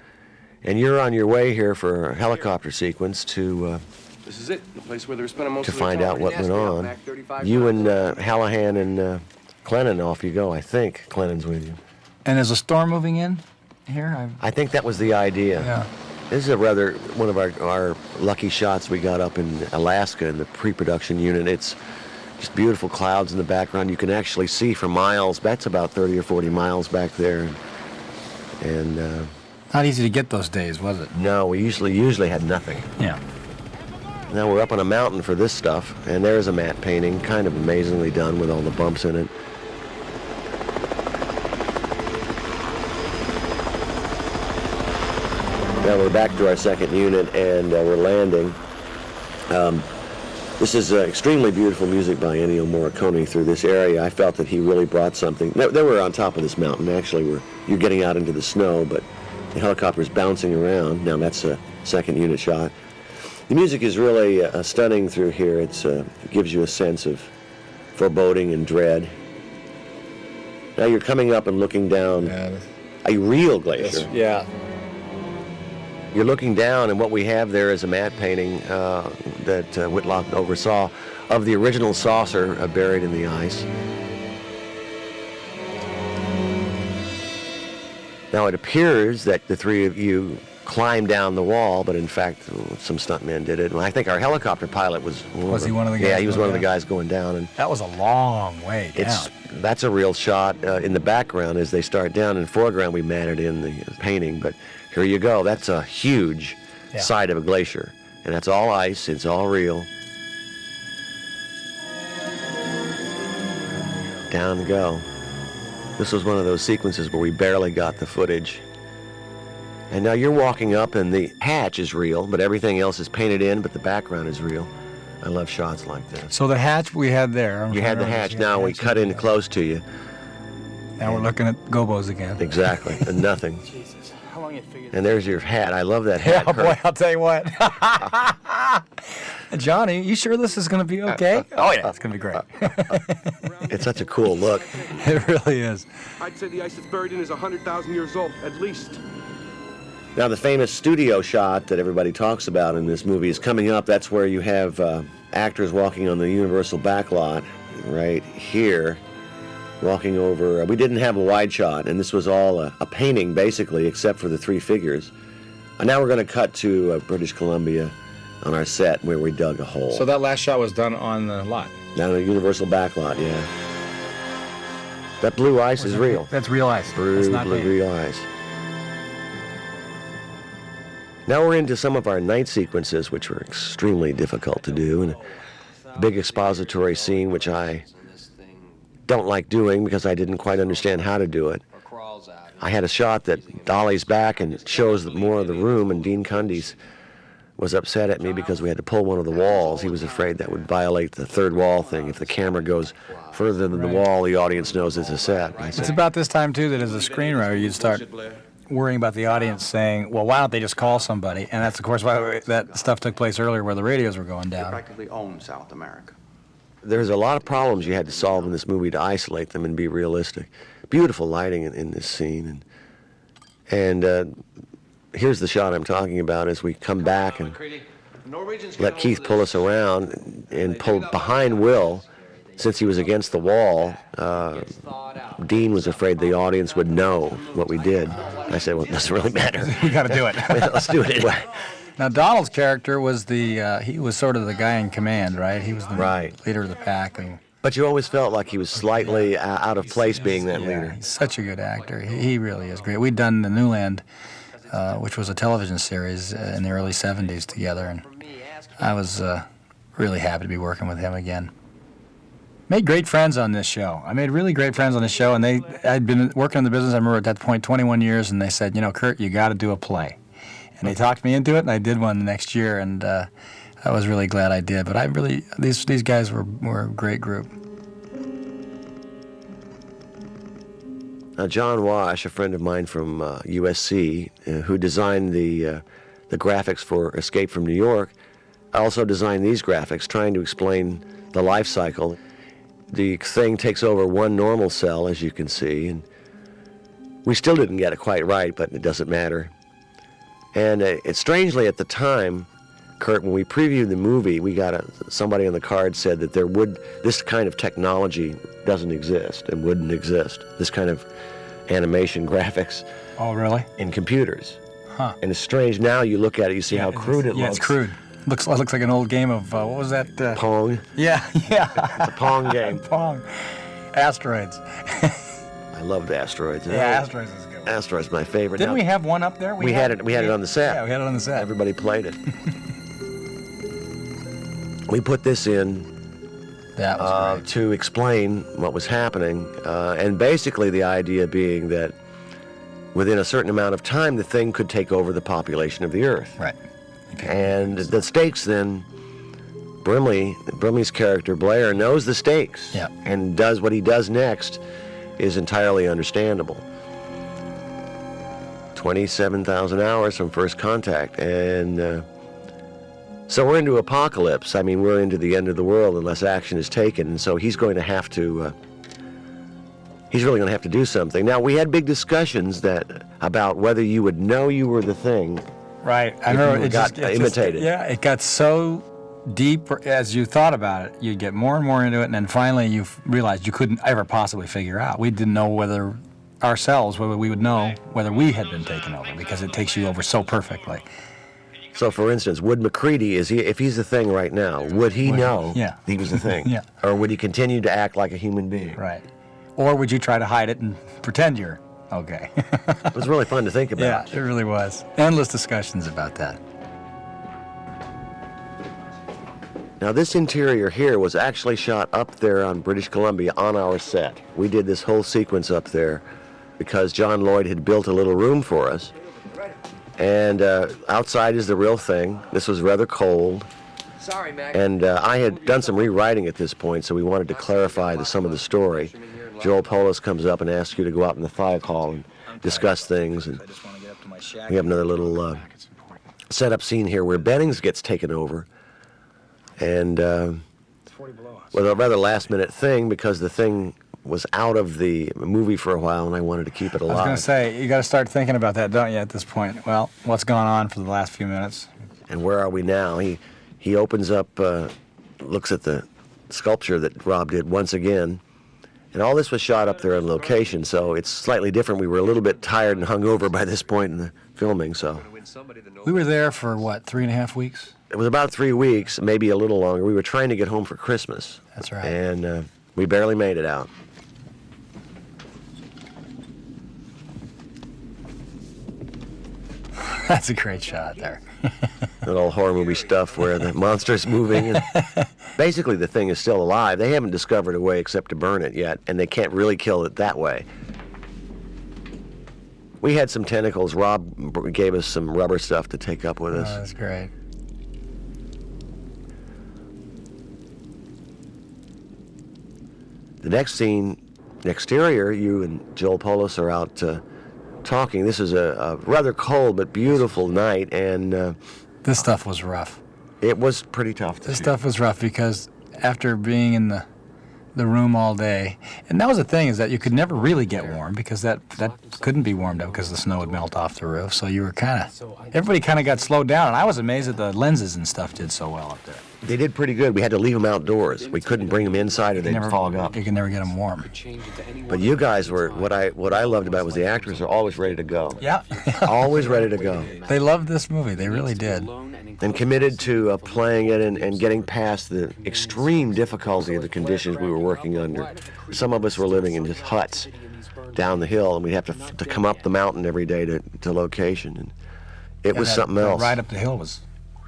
And you're on your way here for a helicopter sequence to
This is it, the place where they're spending most
to
of their
find
time.
out what went on. You and Hallahan and Clennon, off you go. I think Clennon's with you.
And is a storm moving in here?
I think that was the idea.
Yeah.
This is one of our lucky shots we got up in Alaska in the pre-production unit. It's just beautiful clouds in the background. You can actually see for miles. That's about 30 or 40 miles back there. And
not easy to get those days, was it?
No, we usually had nothing.
Yeah.
Now we're up on a mountain for this stuff, and there's a matte painting, kind of amazingly done with all the bumps in it. Now we're back to our second unit, and we're landing. This is extremely beautiful music by Ennio Morricone through this area. I felt that he really brought something. They were on top of this mountain, actually, where you're getting out into the snow, but the helicopter's bouncing around. Now that's a second unit shot. The music is really stunning through here. It gives you a sense of foreboding and dread. Now you're coming up and looking down a real glacier.
Yeah.
You're looking down, and what we have there is a matte painting that Whitlock oversaw of the original saucer buried in the ice. Now it appears that the three of you climbed down the wall, but in fact some stuntmen did it. And I think our helicopter pilot was
he one of the guys?
Yeah, he was one of the guys going down. And
that was a long way down.
That's a real shot in the background as they start down. In the foreground we matted in the painting, but here you go. That's a huge side of a glacier. And that's all ice. It's all real. Down we go. This was one of those sequences where we barely got the footage. And now you're walking up, and the hatch is real, but everything else is painted in, but the background is real. I love shots like this.
So the hatch we had there.
You had the hatch. Now we cut in close to you.
Now we're looking at gobos again.
Exactly, and nothing.
Jesus, how long you figured?
And there's your hat. I love that hat.
Yeah,
Kurt.
boy, I'll tell you what. Johnny, you sure this is going to be okay? Oh, yeah, it's going to be great.
It's such a cool look.
It really is.
I'd say the ice it's buried in is 100,000 years old, at least.
Now, the famous studio shot that everybody talks about in this movie is coming up. That's where you have actors walking on the Universal backlot right here, walking over. We didn't have a wide shot, and this was all a painting, basically, except for the three figures. And now we're going to cut to British Columbia on our set where we dug a hole.
So that last shot was done on the lot?
Down on the Universal backlot, yeah. That blue ice is real.
That's real ice.
Blue, real ice. Now we're into some of our night sequences, which were extremely difficult to do, and a big expository scene, which I don't like doing because I didn't quite understand how to do it. I had a shot that dollies back and shows more of the room, and Dean Cundies was upset at me because we had to pull one of the walls. He was afraid that would violate the third wall thing. If the camera goes further than the wall, the audience knows it's a set.
It's about this time, too, that as a screenwriter, you'd start worrying about the audience saying, well, why don't they just call somebody? And that's, of course, why that stuff took place earlier where the radios were going down.
They practically own South America.
There's a lot of problems you had to solve in this movie to isolate them and be realistic. Beautiful lighting in this scene. And here's the shot I'm talking about as we come back and let Keith pull us around and pull behind Will. Since he was against the wall, Dean was afraid the audience would know what we did. I said, well, it doesn't really matter.
We got to do it.
Let's do it anyway.
Now, Donald's character was he was sort of the guy in command, right? He was the leader of the pack.
But you always felt like he was slightly out of place being that leader.
He's such a good actor. He really is great. We'd done The Newland, which was a television series in the early 70s together, and I was really happy to be working with him again. Made great friends on this show. I made really great friends on this show, and I'd been working in the business, I remember at that point, 21 years, and they said, Kurt, you got to do a play. And they talked me into it, and I did one the next year, and I was really glad I did. But these guys were a great group.
Now, John Wash, a friend of mine from USC, who designed the graphics for Escape from New York, also designed these graphics, trying to explain the life cycle. The thing takes over one normal cell, as you can see, and we still didn't get it quite right, but it doesn't matter. And strangely, at the time, Kurt, when we previewed the movie, we got somebody on the card said that this kind of technology doesn't exist and wouldn't exist. This kind of animation graphics.
Oh, really?
In computers.
Huh.
And it's strange. Now you look at it, you see how crude it looks.
Yeah, it's crude. Looks like an old game of, what was that?
Pong.
Yeah.
It's a Pong game.
Pong. Asteroids.
I loved Asteroids.
Yeah, Asteroids is good.
Asteroids my favorite.
Didn't we have one up there?
We had it on the set.
Yeah, we had it on the set.
Everybody played it. We put this in
that was great.
To explain what was happening, and basically the idea being that within a certain amount of time, the thing could take over the population of the Earth.
Right.
And the stakes then, Brimley's character, Blair, knows the stakes.
Yeah.
And does what he does next is entirely understandable. 27,000 hours from first contact. And so we're into apocalypse. I mean, we're into the end of the world unless action is taken. And so he's going to have to, he's really going to have to do something. Now, we had big discussions about whether you would know you were the thing.
Right. I remember it got
imitated.
It got so deep as you thought about it. You'd get more and more into it, and then finally you realized you couldn't ever possibly figure out. We didn't know whether we would know whether we had been taken over, because it takes you over so perfectly.
So, for instance, would McCready, if he's the thing right now, would he know he was the thing?
Yeah.
Or would he continue to act like a human being?
Right. Or would you try to hide it and pretend you're okay?
It was really fun to think about.
Yeah, it really was. Endless discussions about that.
Now, this interior here was actually shot up there on British Columbia on our set. We did this whole sequence up there because John Lloyd had built a little room for us. And outside is the real thing. This was rather cold.
Sorry, Mac.
And I had done some rewriting at this point, so we wanted to clarify some of the story. Joel Polis comes up and asks you to go out in the fire hall and discuss things. And we have another little setup scene here where Bennings gets taken over. And with a rather last-minute thing, because the thing was out of the movie for a while, and I wanted to keep it alive.
I was going to say, you got to start thinking about that, don't you, at this point? Well, what's gone on for the last few minutes?
And where are we now? He opens up, looks at the sculpture that Rob did once again, and all this was shot up there on location, so it's slightly different. We were a little bit tired and hungover by this point in the filming, so.
We were there for, what, 3.5 weeks?
It was about 3 weeks, maybe a little longer. We were trying to get home for Christmas.
That's right.
And we barely made it out.
That's a great shot there.
That old horror movie stuff where the monster's moving. And basically, the thing is still alive. They haven't discovered a way except to burn it yet, and they can't really kill it that way. We had some tentacles. Rob gave us some rubber stuff to take up with us.
Oh, that's great.
The next scene, exterior, you and Joel Polis are out talking. This is a rather cold but beautiful night, and
this stuff was rough.
It was pretty tough.
This stuff was rough because after being in the room all day, and that was the thing, is that you could never really get warm because that couldn't be warmed up because the snow would melt off the roof. So you were everybody kind of got slowed down, and I was amazed that the lenses and stuff did so well up there.
They did pretty good. We had to leave them outdoors. We couldn't bring them inside or they'd fog up.
You could never get them warm.
But you guys were, what I loved about it was the actors are always ready to go.
Yeah.
Always ready to go.
They loved this movie. They really did.
And committed to playing it and getting past the extreme difficulty of the conditions we were working under. Some of us were living in just huts down the hill, and we'd have to come up the mountain every day to location. And it was something else.
That ride up the hill was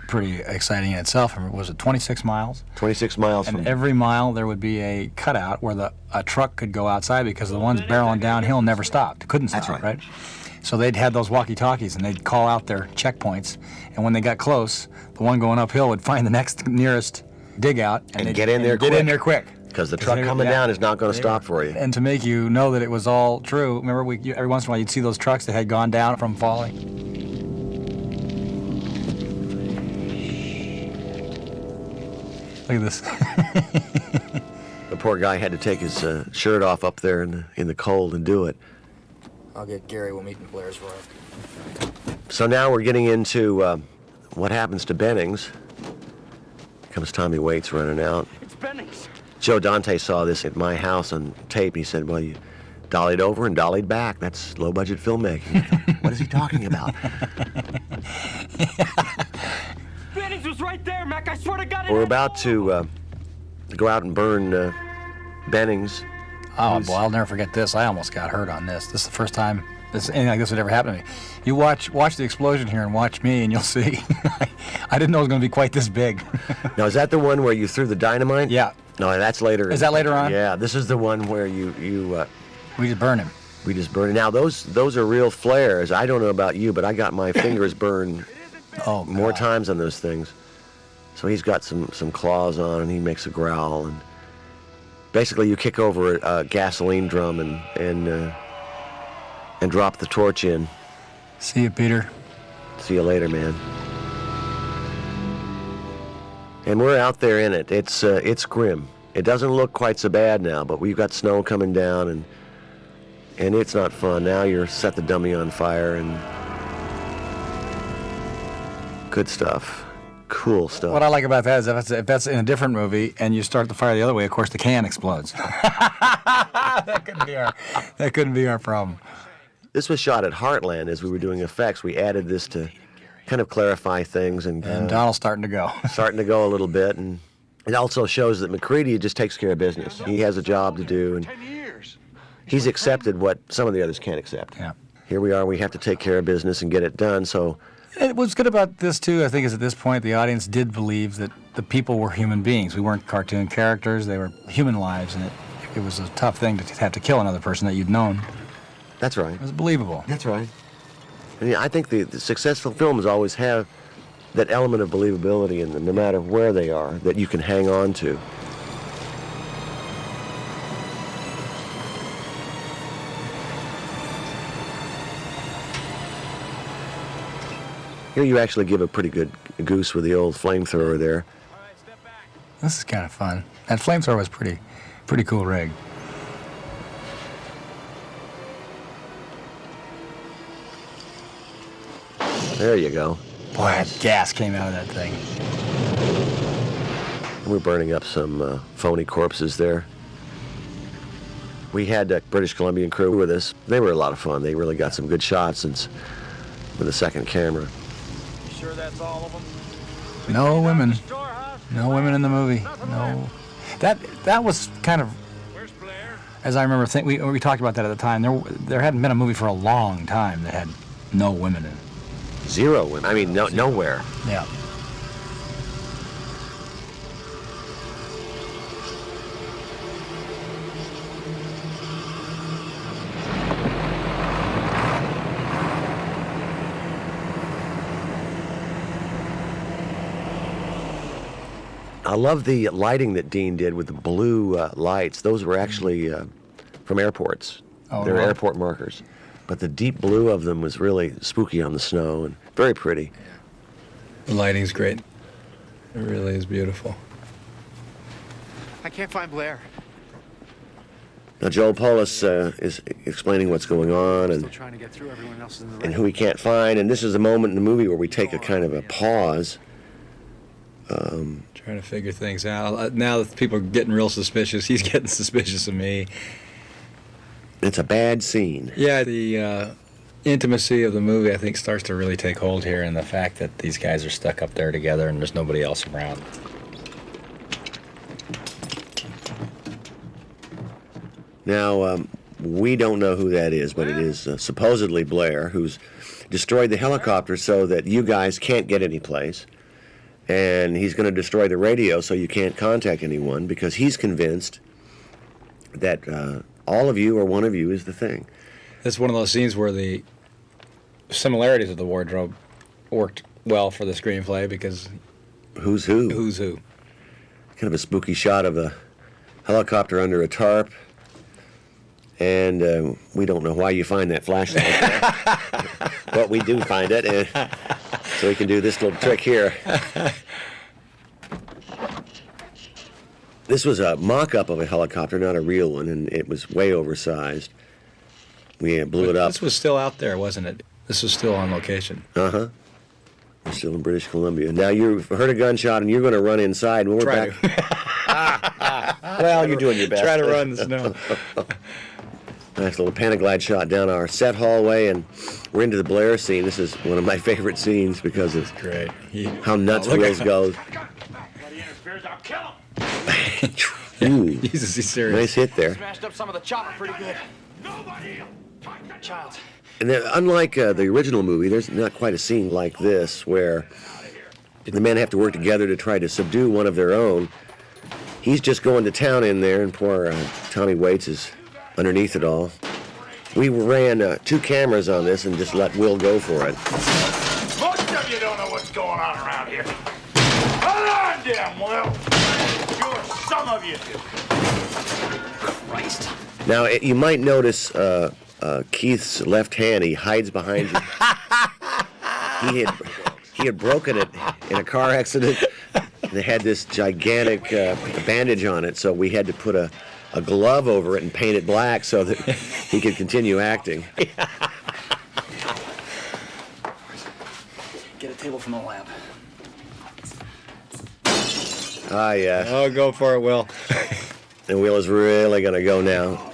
pretty exciting in itself. Was it 26 miles?
26 miles.
And every mile there would be a cutout where a truck could go outside because the ones barreling downhill never stopped. Couldn't stop,
That's right?
So they'd had those walkie-talkies, and they'd call out their checkpoints, and when they got close, the one going uphill would find the next nearest dig out
and get in there quick.
Get in there quick.
Because the truck coming down is not going to stop for you.
And to make you know that it was all true, remember every once in a while you'd see those trucks that had gone down from falling. Look at this.
The poor guy had to take his shirt off up there in the cold and do it.
I'll get Gary. We'll meet in Blair's work.
So now we're getting into what happens to Bennings. Here comes Tommy Waits running out.
It's Bennings.
Joe Dante saw this at my house on tape. He said, well, you dollied over and dollied back. That's low-budget filmmaking. What is he talking about?
Bennings was right there, Mac. I swear to God.
We're about to go out and burn Bennings.
Oh, boy, I'll never forget this. I almost got hurt on this. This is the first time anything like this would ever happen to me. You watch the explosion here and watch me, and you'll see. I didn't know it was going to be quite this big.
Now, is that the one where you threw the dynamite?
Yeah.
No, that's later.
Is that later on?
Yeah, this is the one where you
we just burn him.
We just burn him. Now, those are real flares. I don't know about you, but I got my fingers burned more times on those things. So he's got some claws on, and he makes a growl, and basically you kick over a gasoline drum and drop the torch in.
See you, Peter.
See you later, man. And we're out there in it. It's grim. It doesn't look quite so bad now, but we've got snow coming down, and it's not fun. Now you're set the dummy on fire, and good stuff. Cool stuff.
What I like about that is if that's in a different movie and you start the fire the other way, of course the can explodes. That couldn't be our problem.
This was shot at Heartland as we were doing effects. We added this to kind of clarify things, and
Donald's starting to go.
Starting to go a little bit, and it also shows that McCready just takes care of business. He has a job to do, and he's accepted what some of the others can't accept.
Yeah.
Here we are. We have to take care of business and get it done. So.
And what's good about this, too, I think, is at this point the audience did believe that the people were human beings. We weren't cartoon characters. They were human lives, and it was a tough thing to have to kill another person that you'd known.
That's right.
It was believable.
That's right. I mean, I think the successful films always have that element of believability in them, no matter where they are, that you can hang on to. Here you actually give a pretty good goose with the old flamethrower there.
This is kind of fun. That flamethrower was pretty cool rig.
There you go.
Boy, that gas came out of that thing.
We're burning up some phony corpses there. We had a British Columbian crew with us. They were a lot of fun. They really got some good shots with a second camera.
Sure that's all of them?
No women. No women in the movie. No. That was kind of, as I remember, we talked about that at the time. There hadn't been a movie for a long time that had no women in it.
Zero women. I mean, nowhere.
Yeah.
I love the lighting that Dean did with the blue lights. Those were actually from airports.
Oh,
They're
really?
airport markers. But the deep blue of them was really spooky on the snow and very pretty.
The lighting's great. It really is beautiful.
I can't find Blair.
Now Joel Polis is explaining what's going on
Still trying to get through. Everyone else is in the
and who he can't find. And this is a moment in the movie where we take a kind of a pause.
Trying to figure things out. Now that people are getting real suspicious, he's getting suspicious of me.
It's a bad scene.
Yeah, the intimacy of the movie, I think, starts to really take hold here, and the fact that these guys are stuck up there together and there's nobody else around.
Now, we don't know who that is, but it is supposedly Blair, who's destroyed the helicopter so that you guys can't get any place. And he's going to destroy the radio so you can't contact anyone because he's convinced that all of you or one of you is the thing.
It's one of those scenes where the similarities of the wardrobe worked well for the screenplay because...
Who's who?
Who's who.
Kind of a spooky shot of a helicopter under a tarp. And we don't know why you find that flashlight there. But we do find it, and so we can do this little trick here. This was a mock-up of a helicopter, not a real one, and it was way oversized. We blew it up.
This was still out there, wasn't it? This was still on location.
Uh-huh. We're still in British Columbia. Now, you've heard a gunshot, and you're going to run inside, and we're
Try
back... Well, you're doing your best.
Try to run the snow.
Nice little Panaglide shot down our set hallway, and we're into the Blair scene. This is one of my favorite scenes because of
great.
How nuts Wills goes. Ooh,
Jesus, he's serious.
nice hit there.
Smashed up some of the chopper pretty good. Child.
And then, unlike the original movie, there's not quite a scene like this where the men have to work together to try to subdue one of their own. He's just going to town in there, and poor Tommy Waits is underneath it all. We ran 2 cameras on this and just let Will go for it.
Most of you don't know what's going on around here. Hold on, damn Will. Sure, some of you do.
Christ.
Now, you might notice Keith's left hand, he hides behind you. He had broken it in a car accident. They had this gigantic bandage on it, so we had to put a glove over it and paint it black so that he could continue acting.
Get a table from the lab.
Ah, yeah.
Oh, go for it, Will.
And Will is really going to go now.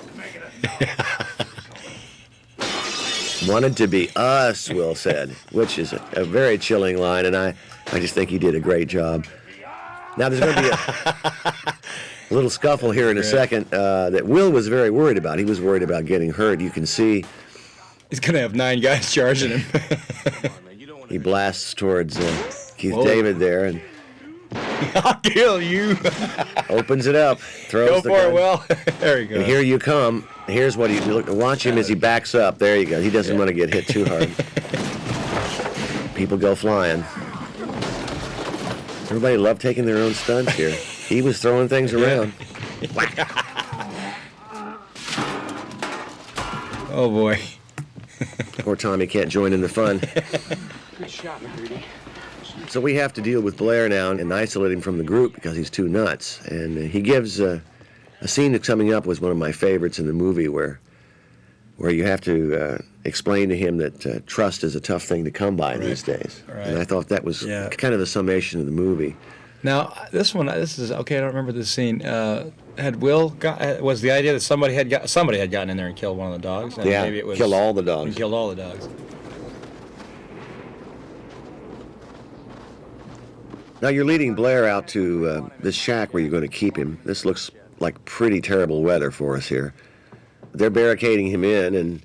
Wanted to be us, Will said, which is a very chilling line, and I just think he did a great job. Now, there's going to be a little scuffle here in a second that Will was very worried about. He was worried about getting hurt. You can see
he's going to have 9 guys charging him.
He blasts towards Keith David there and
I'll kill you.
Opens it up, throws the gun.
Go for it, Will. There you go.
And here you come. Here's what watch him as he backs up. There you go. He doesn't want to get hit too hard. People go flying. Everybody loved taking their own stunts here. He was throwing things around.
Oh, boy.
Poor Tommy can't join in the fun.
Good shot, McCready.
So we have to deal with Blair now and isolate him from the group because he's too nuts. And he gives a scene that's coming up was one of my favorites in the movie where you have to explain to him that trust is a tough thing to come by these days.
Right.
And I thought that was kind of the summation of the movie.
Now, this is okay. I don't remember this scene. Was the idea that somebody had gotten in there and killed one of the dogs? And
Yeah,
maybe it was,
killed all the dogs.
Killed all the dogs.
Now you're leading Blair out to this shack where you're going to keep him. This looks like pretty terrible weather for us here. They're barricading him in, and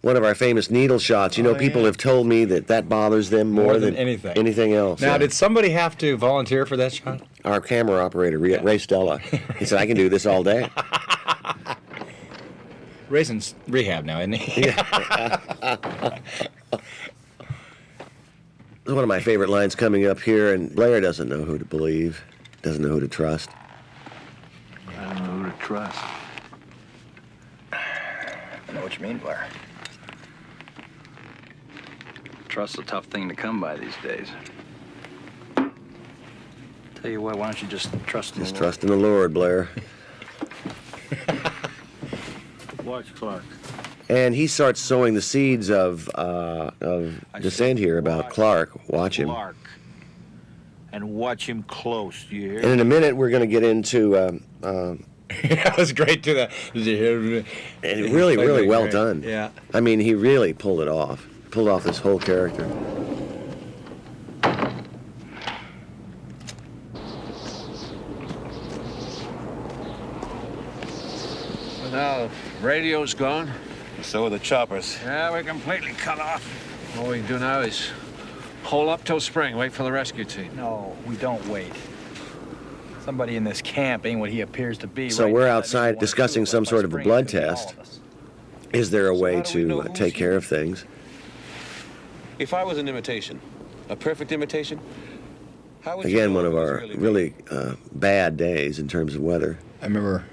one of our famous needle shots. You know, people have told me that bothers them more than anything else.
Now, did somebody have to volunteer for that shot?
Our camera operator, Ray Stella. He said, I can do this all day.
Ray's in rehab now, isn't he?
One of my favorite lines coming up here, and Blair doesn't know who to believe, doesn't know who to trust.
I don't know who to trust.
I know what you mean, Blair. Trust's a tough thing to come by these days. Tell you what, why don't you just trust in the Lord?
Trust in the Lord, Blair.
Watch Clark.
And he starts sowing the seeds of dissent here about Clark. Watch him.
Clark. And watch him close, you hear?
And in a minute, we're going to get into...
That was great, too.
And really, really well done.
Yeah.
I mean, he really pulled it off. Pulled off this whole character.
Well, now, radio's gone.
So are the choppers.
Yeah, we're completely cut off. All we can do now is hole up till spring, wait for the rescue team.
No, we don't wait. Somebody in this camp ain't what he appears to be.
So we're outside discussing some sort of a blood test. Is there a way to take care of things?
If I was an imitation, a perfect imitation, how would
Again,
you know
one of
it was
our
really
really bad days in terms of weather.
I remember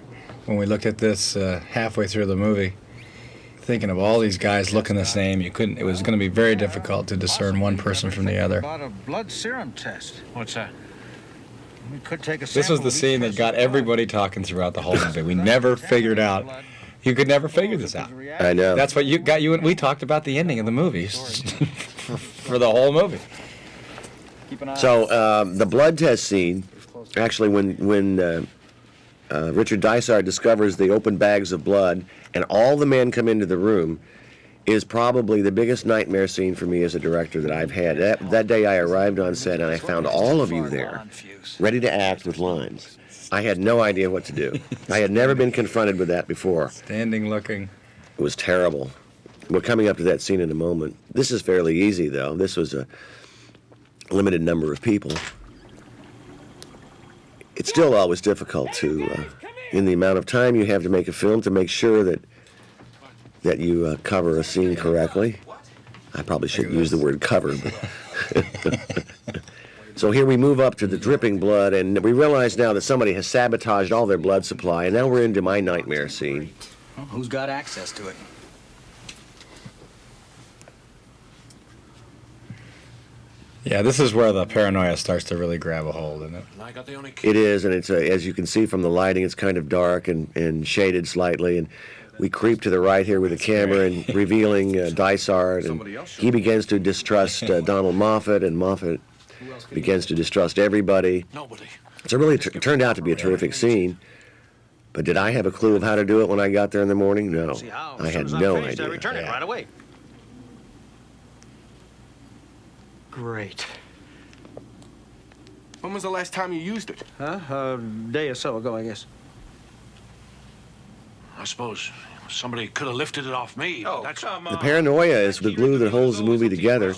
when we looked at this halfway through the movie, thinking of all these guys looking the same. It was going to be very difficult to discern one person from the other.
About a blood serum test. What's that? We could take a
This was the scene that got everybody talking throughout the whole movie. We never figured out. You could never figure this out.
I know.
That's what got you. We talked about the ending of the movie for the whole movie.
So the blood test scene, actually, when Richard Dysart discovers the open bags of blood and all the men come into the room, is probably the biggest nightmare scene for me as a director that I've had. That day I arrived on set and I found all of you there, ready to act with lines. I had no idea what to do. I had never been confronted with that before.
Standing looking.
It was terrible. We're coming up to that scene in a moment. This is fairly easy, though. This was a limited number of people. It's still always difficult to, in the amount of time you have to make a film, to make sure that you cover a scene correctly. I probably shouldn't use the word cover, but... So here we move up to the dripping blood, and we realize now that somebody has sabotaged all their blood supply, and now we're into my nightmare scene.
Well, who's got access to it?
Yeah, this is where the paranoia starts to really grab a hold, isn't it?
It is, and it's as you can see from the lighting, it's kind of dark and shaded slightly, and we creep to the right here with the camera and revealing Dysart, and he begins to distrust Donald Moffat, and Moffat begins to distrust everybody. So it really turned out to be a terrific scene. But did I have a clue of how to do it when I got there in the morning? No, I had no idea.
I return it right away.
Great.
When was the last time you used it?
Huh? A day or so ago, I guess.
I suppose somebody could have lifted it off me.
Oh,
That's
The paranoia is the glue that holds the movie together.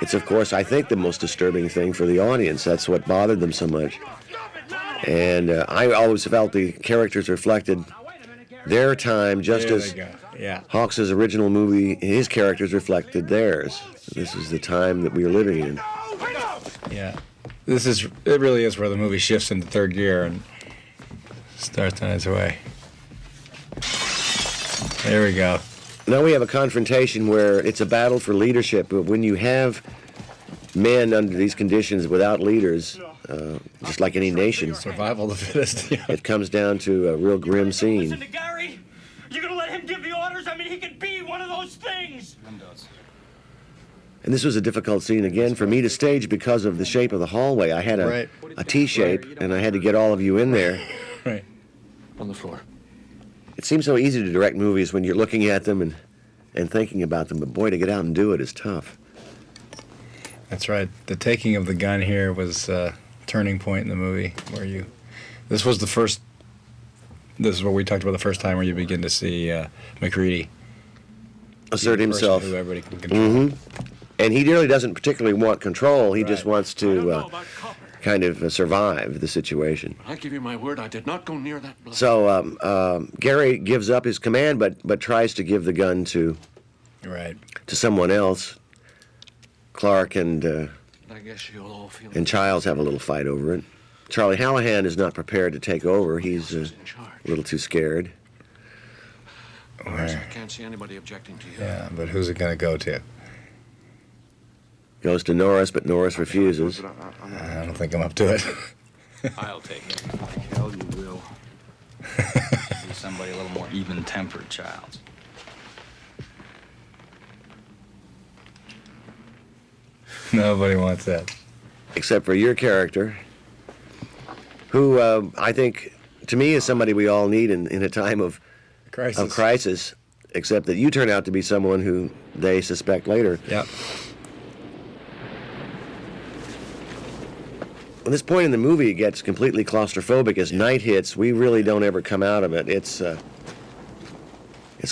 It's, of course, I think the most disturbing thing for the audience. That's what bothered them so much. And I always felt the characters reflected their time just as Hawks's original movie, his characters reflected theirs. This is the time that we are living in.
Yeah. It really is where the movie shifts into third gear and starts on its way. There we go.
Now we have a confrontation where it's a battle for leadership, but when you have men under these conditions without leaders, just like any nation,
survival of the fittest. Yeah.
It comes down to a real grim scene.
Listen to Gary. You're gonna let him give the orders? I mean, he could be one of those things.
And this was a difficult scene again for me to stage because of the shape of the hallway. I had a T-shape, and I had to get all of you in there.
Right.
On the floor.
It seems so easy to direct movies when you're looking at them and thinking about them, but boy, to get out and do it is tough.
That's right. The taking of the gun here was a turning point in the movie where this was what we talked about the first time, where you begin to see McCready
assert himself.
Who everybody can control.
And he really doesn't particularly want control. He just wants to kind of survive the situation.
I give you my word, I did not go near that blood.
So Gary gives up his command, but tries to give the gun to someone else. Clark and
I guess you'll all feel
Childs have a little fight over it. Charlie Hallahan is not prepared to take over. He's a little too scared.
I can't see anybody objecting to you.
Yeah, but who's it going to go to?
Goes to Norris, but Norris refuses.
I don't think I'm up to it.
I'll take it. Hell, you will. Be somebody a little more even-tempered, Childs.
Nobody wants that.
Except for your character, who I think, to me, is somebody we all need in a time of crisis, except that you turn out to be someone who they suspect later.
Yep.
At this point in the movie, it gets completely claustrophobic. As night hits, we really don't ever come out of it. It's a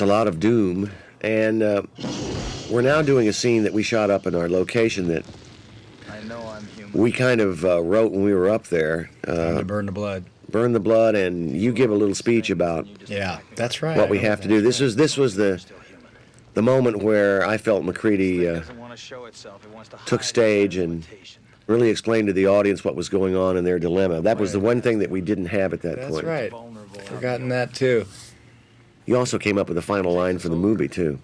lot of doom. And we're now doing a scene that we shot up in our location that we kind of wrote when we were up there.
Time to burn the blood.
Burn the blood, and you give a little speech about
that's right.
what we have to do. This was the moment where I felt McCready took stage and really explained to the audience what was going on in their dilemma. That was the one thing that we didn't have at that point.
That's right. Forgotten that, too.
You also came up with the final line for the movie, too.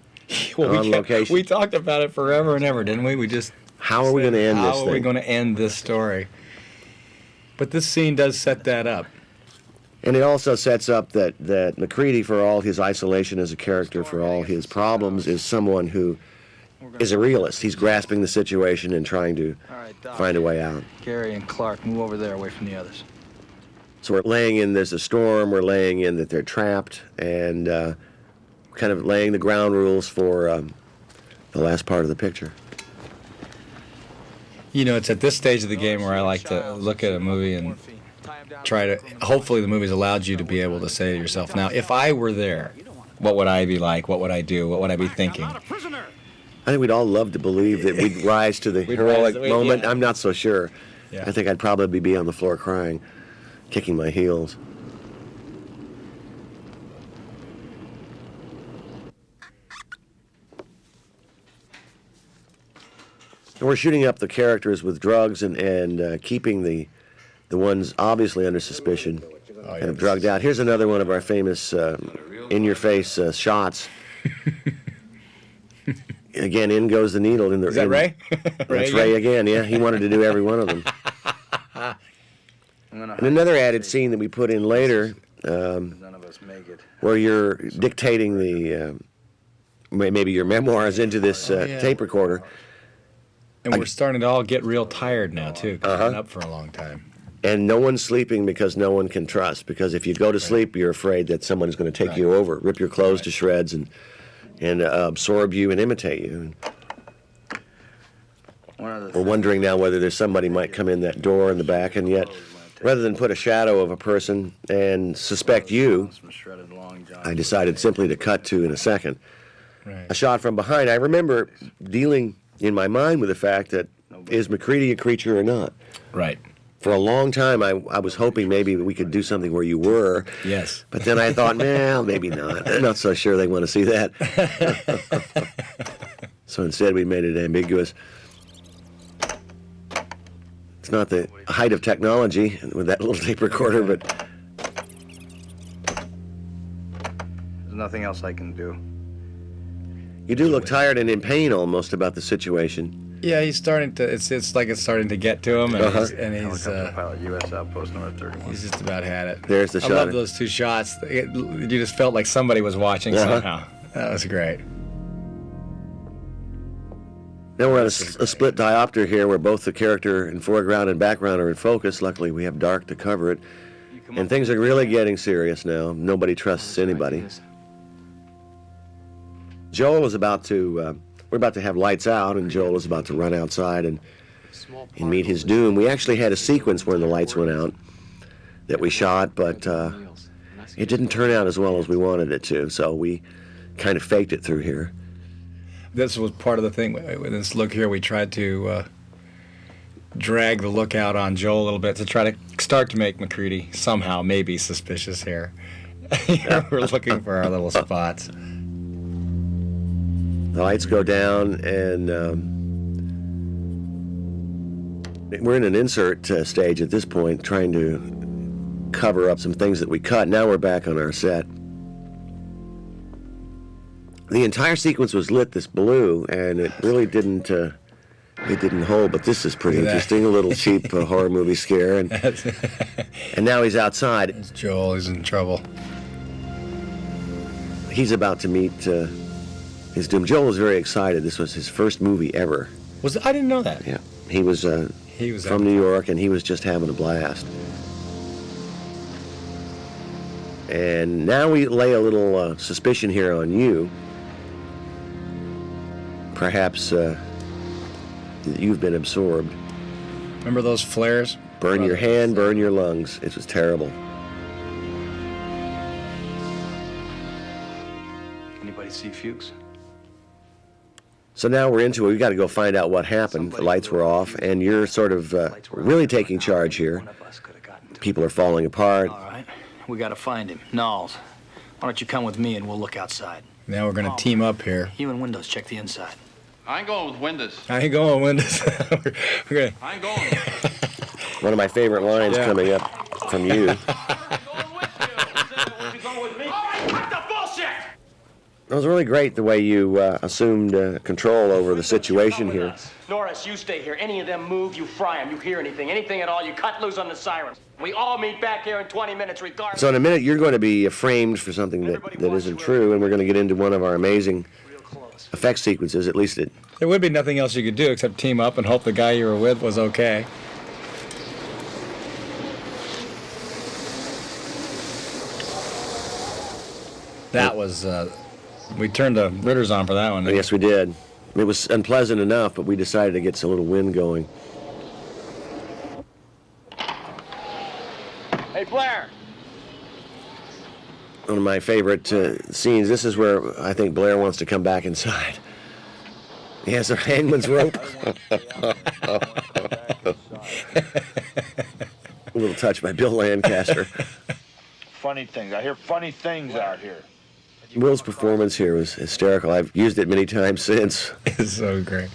Well,
on location.
We talked about it forever and ever, didn't we? We just...
How are we going to end this thing?
How are we going to end this story? But this scene does set that up.
And it also sets up that McCready, for all his isolation as a character, for all his problems, is someone who is a realist. He's grasping the situation and trying to find a way out.
Gary and Clark, move over there away from the others.
So we're laying in there's a storm, we're laying in that they're trapped, and kind of laying the ground rules for the last part of the picture.
You know, it's at this stage of the game where I like to look at a movie and try to, hopefully the movie's allowed you to be able to say to yourself, now, if I were there, what would I be like? What would I do? What would I be thinking?
I think we'd all love to believe that we'd rise to the heroic moment. I'm not so sure.
Yeah.
I think I'd probably be on the floor crying, kicking my heels. And we're shooting up the characters with drugs and keeping the ones obviously under suspicion kind of drugged out. Here's another one of our famous in-your-face shots. Again, in goes the needle. Is
that Ray?
That's Ray again, yeah. He wanted to do every one of them. And another added scene that we put in later, where you're dictating the maybe your memoirs into this tape recorder.
And we're starting to all get real tired now, too, because we've been up for a long time.
And no one's sleeping because no one can trust. Because if you go to sleep, you're afraid that someone is going to take you over, rip your clothes to shreds, and absorb you and imitate you. We're wondering now whether there's somebody might come in that door in the back, and yet, rather than put a shadow of a person and suspect you, I decided simply to cut to, in a second, a shot from behind. I remember dealing in my mind with the fact that, is McCready a creature or not?
Right.
For a long time, I was hoping maybe we could do something where you were.
Yes.
But then I thought, well, maybe not. I'm not so sure they want to see that. So instead, we made it ambiguous. It's not the height of technology with that little tape recorder, but
There's nothing else I can do.
you do look tired and in pain almost about the situation.
Yeah, he's starting to. It's like it's starting to get to him, and he's
Helicopter pilot, U.S. outpost number 31.
he's just about had it.
There's the
I
shot.
love those two shots. You just felt like somebody was watching somehow. That was great.
Now we're on a split diopter here where both the character in foreground and background are in focus. Luckily, we have dark to cover it. And things are really getting serious now. Nobody trusts anybody. Joel is about to, we're about to have lights out, and Joel is about to run outside and meet his doom. We actually had a sequence where the lights went out that we shot, but it didn't turn out as well as we wanted it to, so we kind of faked it through here.
This was part of the thing. With this look here, we tried to drag the look out on Joel a little bit to try to start to make McCready somehow maybe suspicious here. We're looking for our little spots.
The lights go down, and we're in an insert stage at this point, trying to cover up some things that we cut. Now we're back on our set. The entire sequence was lit this blue, and it really didn't hold, but this is pretty interesting. A little cheap horror movie scare, and now he's outside.
It's Joel. He's in trouble.
He's about to meet his doom. Joel was very excited. This was his first movie ever.
I didn't know that.
Yeah, he was from New York, and he was just having a blast. And now we lay a little suspicion here on you. Perhaps you've been absorbed.
Remember those flares?
Burn your hand, burn your lungs. It was terrible.
Anybody see Fuchs?
So now we're into it. We've got to go find out what happened. The lights were off, and you're sort of really taking charge here. People are falling apart.
All right, we got to find him. Knowles, why don't you come with me and we'll look outside?
Now we're going to team up here.
You and Windows, check the inside.
I ain't going with Windows.
I ain't going Windows.
I ain't going.
One of my favorite lines coming up from you. It was really great the way you assumed control over the situation here.
Norris, you stay here. Any of them move, you fry them. You hear anything at all, you cut loose on the sirens. We all meet back here in 20 minutes regardless.
So in a minute, you're going to be framed for something that isn't true, and we're going to get into one of our amazing effect sequences. At least it.
There would be nothing else you could do except team up and hope the guy you were with was okay. That was, we turned the Ritters on for that one.
Yes, we did. It was unpleasant enough, but we decided to get a little wind going.
Hey, Blair.
One of my favorite scenes. This is where I think Blair wants to come back inside. He has a hangman's rope. A little touch by Bill Lancaster.
Funny things. I hear funny things out here.
Will's performance here was hysterical. I've used it many times since.
It's so great.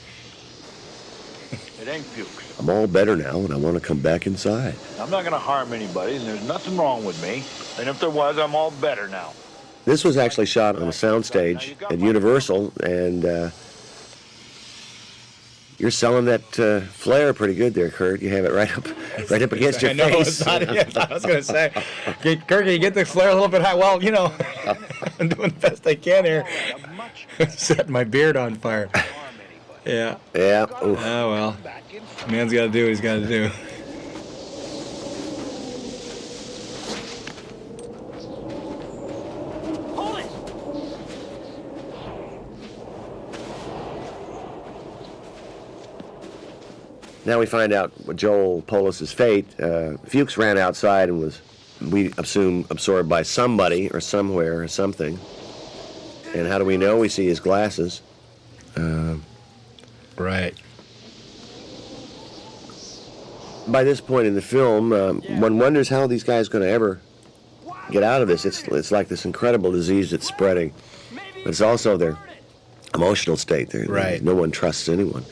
It ain't Fuchs.
I'm all better now, and I want to come back inside.
I'm not going to harm anybody, and there's nothing wrong with me. And if there was, I'm all better now.
This was actually shot on a soundstage at Universal, and you're selling that flare pretty good there, Kurt. You have it right up against your face.
I was going to say, Kurt, can you get the flare a little bit high? Well, you know, I'm doing the best I can here. Setting my beard on fire. Yeah.
Yeah.
Oof. Oh, well. Man's got to do what he's got to do.
Now we find out what Joel Polis's fate. Fuchs ran outside and was, we assume, absorbed by somebody or somewhere or something. And how do we know? We see his glasses.
Right.
By this point in the film, one wonders how these guys are going to ever get out of this. It's like this incredible disease that's spreading. But it's also their emotional state. No one trusts anyone.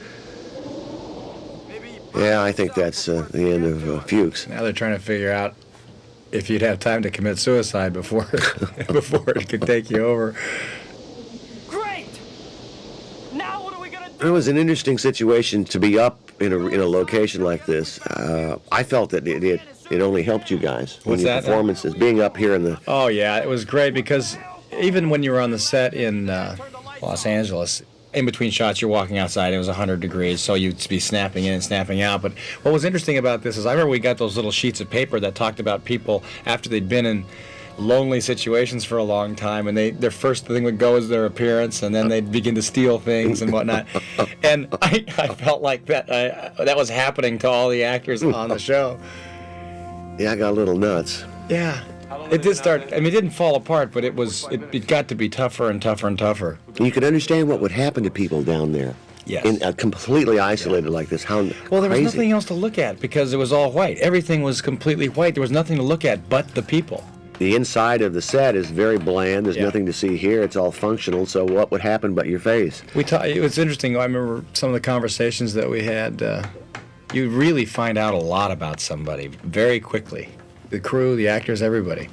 Yeah, I think that's the end of Fuchs.
Now they're trying to figure out if you'd have time to commit suicide before it could take you over.
Great! Now what are we gonna do?
It was an interesting situation to be up in a location like this. I felt that it only helped you guys.
What's
your
that?
Performances, being up here in the...
Oh, yeah, it was great because even when you were on the set in Los Angeles, in between shots, you're walking outside, it was 100 degrees, so you'd be snapping in and snapping out. But what was interesting about this is I remember we got those little sheets of paper that talked about people after they'd been in lonely situations for a long time, and their first thing would go is their appearance, and then they'd begin to steal things and whatnot. And I felt like that was happening to all the actors on the show.
Yeah, I got a little nuts.
Yeah. It did start, I mean, it didn't fall apart, but it got to be tougher and tougher and tougher.
You could understand what would happen to people down there.
Yes.
Completely isolated like this. How
Well, there was
crazy.
nothing else to look at because it was all white. Everything was completely white. There was nothing to look at but the people.
The inside of the set is very bland. There's nothing to see here. It's all functional. So what would happen but your face?
It was interesting. I remember some of the conversations that we had. You really find out a lot about somebody very quickly. The crew, the actors, everybody.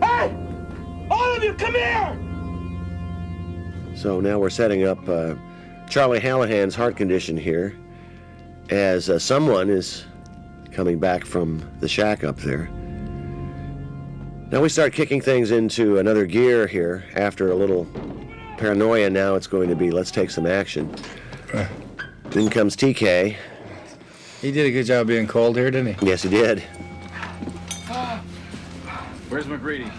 Hey! All of you, come here!
So now we're setting up Charlie Hallahan's heart condition here as someone is coming back from the shack up there. Now we start kicking things into another gear here after a little paranoia. Now it's going to be, let's take some action. Then comes TK.
He did a good job being cold here, didn't he?
Yes, he did.
Where's McGreedy?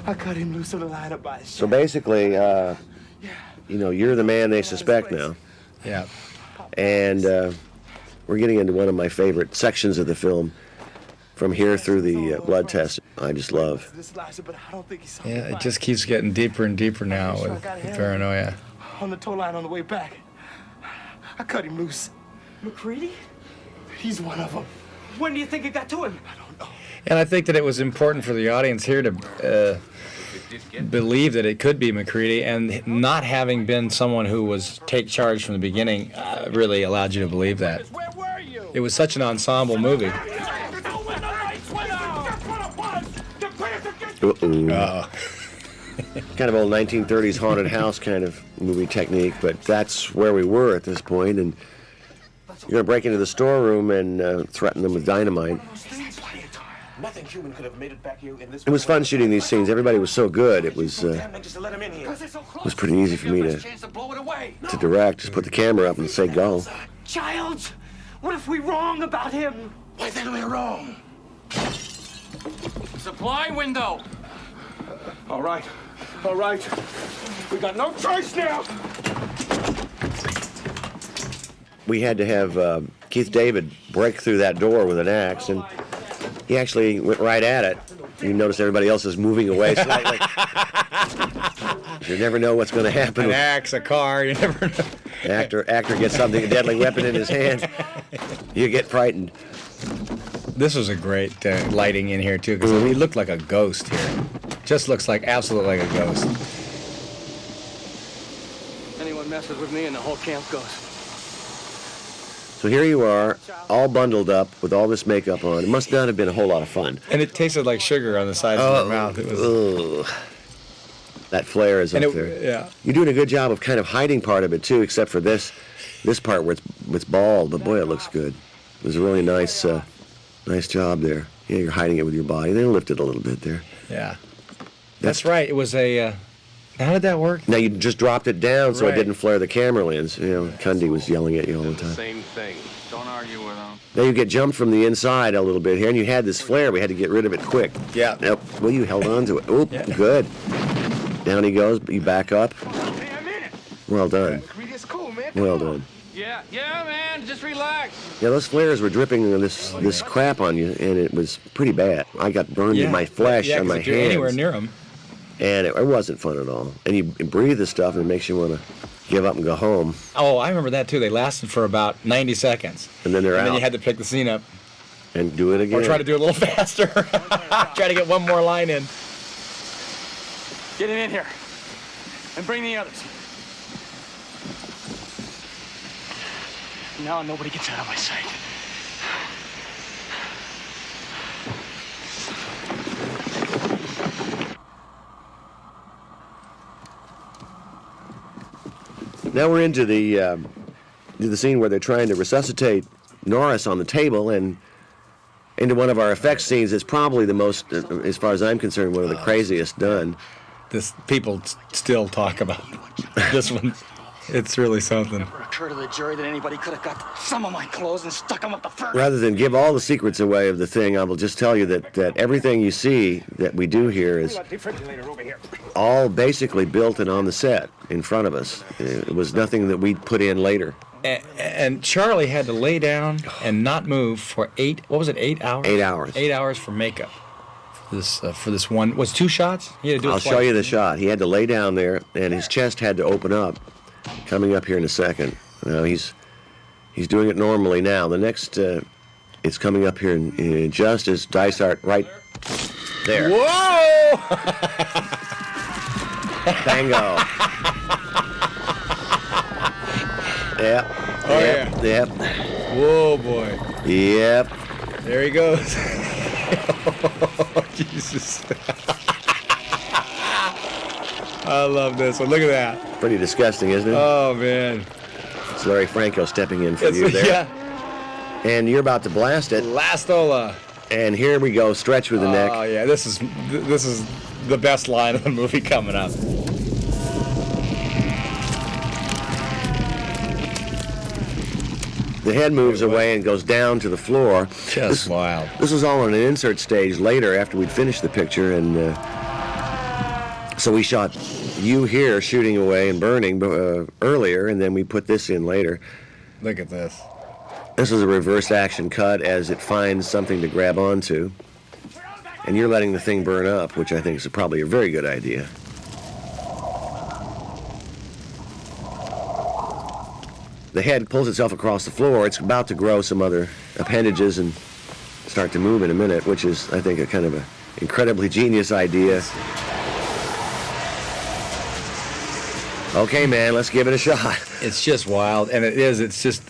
I cut him loose of the lineup by his
So basically, you're the man they suspect now.
Yeah.
And we're getting into one of my favorite sections of the film. From here through the blood test, I just love.
Yeah, it just keeps getting deeper and deeper now with Paranoia.
On the tow line on the way back. I cut him loose.
McCready?
He's one of them.
When do you think it got to him?
I don't know.
And I think that it was important for the audience here to believe that it could be McCready, and not having been someone who was take charge from the beginning really allowed you to believe that. It was such an ensemble movie.
Kind of old 1930s haunted house kind of movie technique, but that's where we were at this point. And you're going to break into the storeroom and threaten them with dynamite.
Nothing human could have made it back here in this.
It was fun shooting these scenes. Everybody was so good. It was pretty easy for me to direct. Just put the camera up and say go.
Childs! What if we're wrong about him?
Why then we're wrong?
Supply window!
All right. We got no choice now.
We had to have Keith David break through that door with an axe, and he actually went right at it. You notice everybody else is moving away slightly. You never know what's going to happen.
An axe, a car, you never know.
Actor gets something, a deadly weapon in his hand. You get frightened.
This was a great lighting in here, too, because he looked like a ghost here. Just looks like absolutely like a ghost.
Anyone messes with me and the whole camp goes.
So here you are, all bundled up with all this makeup on. It must not have been a whole lot of fun.
And it tasted like sugar on the sides of your mouth. It was.
That flare is up there.
Yeah.
You're doing a good job of kind of hiding part of it too, except for this part where it's bald. But boy, it looks good. It was a really nice job there. Yeah, you're hiding it with your body. They lifted a little bit there.
Yeah. That's right. It was a. How did that work?
Now you just dropped it down so it
Right.
didn't flare the camera lens. You know, Cundy was yelling at you all the time.
Same thing. Don't argue with him.
Now you get jumped from the inside a little bit here, and you had this flare. We had to get rid of it quick.
Yeah.
Yep. Well, you held on to it. Oop,
Yeah.
good. Down he goes. You back up. Well done. Well done.
Yeah, man, just relax.
Yeah, those flares were dripping this crap on you, and it was pretty bad. I got burned in my flesh on my
if you're
hands.
anywhere near him.
And it wasn't fun at all. And you breathe this stuff, and it makes you want to give up and go home.
Oh, I remember that too. They lasted for about 90 seconds.
And then they're out.
And then you had to pick the scene up.
And do it again.
Or try to do it a little faster. Try to get one more line in.
Get him in here. And bring the others. Now nobody gets out of my sight.
Now we're into the scene where they're trying to resuscitate Norris on the table, and into one of our effects scenes. It's probably the most, as far as I'm concerned, one of the craziest done.
People still talk about this one. It's really something.
Never occurred to the jury that anybody could have got some of my clothes and stuck them up the furnace.
Rather than give all the secrets away of the thing, I will just tell you that everything you see that we do here is all basically built and on the set in front of us. It was nothing that we put in later.
And Charlie had to lay down and not move for 8 hours? 8 hours. 8 hours for makeup. For this one, was 2 shots? He had to do it
I'll
twice.
show you the shot. He had to lay down there, and his chest had to open up. Coming up here in a second. He's doing it normally now. The next, it's coming up here in just as Dysart right there.
Whoa!
Bango. Yep.
Oh,
yep. Yep.
Whoa, boy.
Yep.
There he goes. Oh, Jesus. I love this one. Look at that.
Pretty disgusting, isn't it?
Oh, man.
It's Larry Franco stepping in for you there.
Yeah.
And you're about to blast it.
Blastola.
And here we go, stretch with the neck.
Oh, yeah. This is the best line of the movie coming up.
The head moves away and goes down to the floor.
Just wild.
This was all on an insert stage later after we'd finished the picture, and so we shot you here shooting away and burning earlier, and then we put this in later.
Look at this.
This is a reverse action cut as it finds something to grab onto, and you're letting the thing burn up, which I think is probably a very good idea. The head pulls itself across the floor. It's about to grow some other appendages and start to move in a minute, which is, I think, a kind of an incredibly genius idea. Okay, man, let's give it a shot.
It's just wild, and it's just,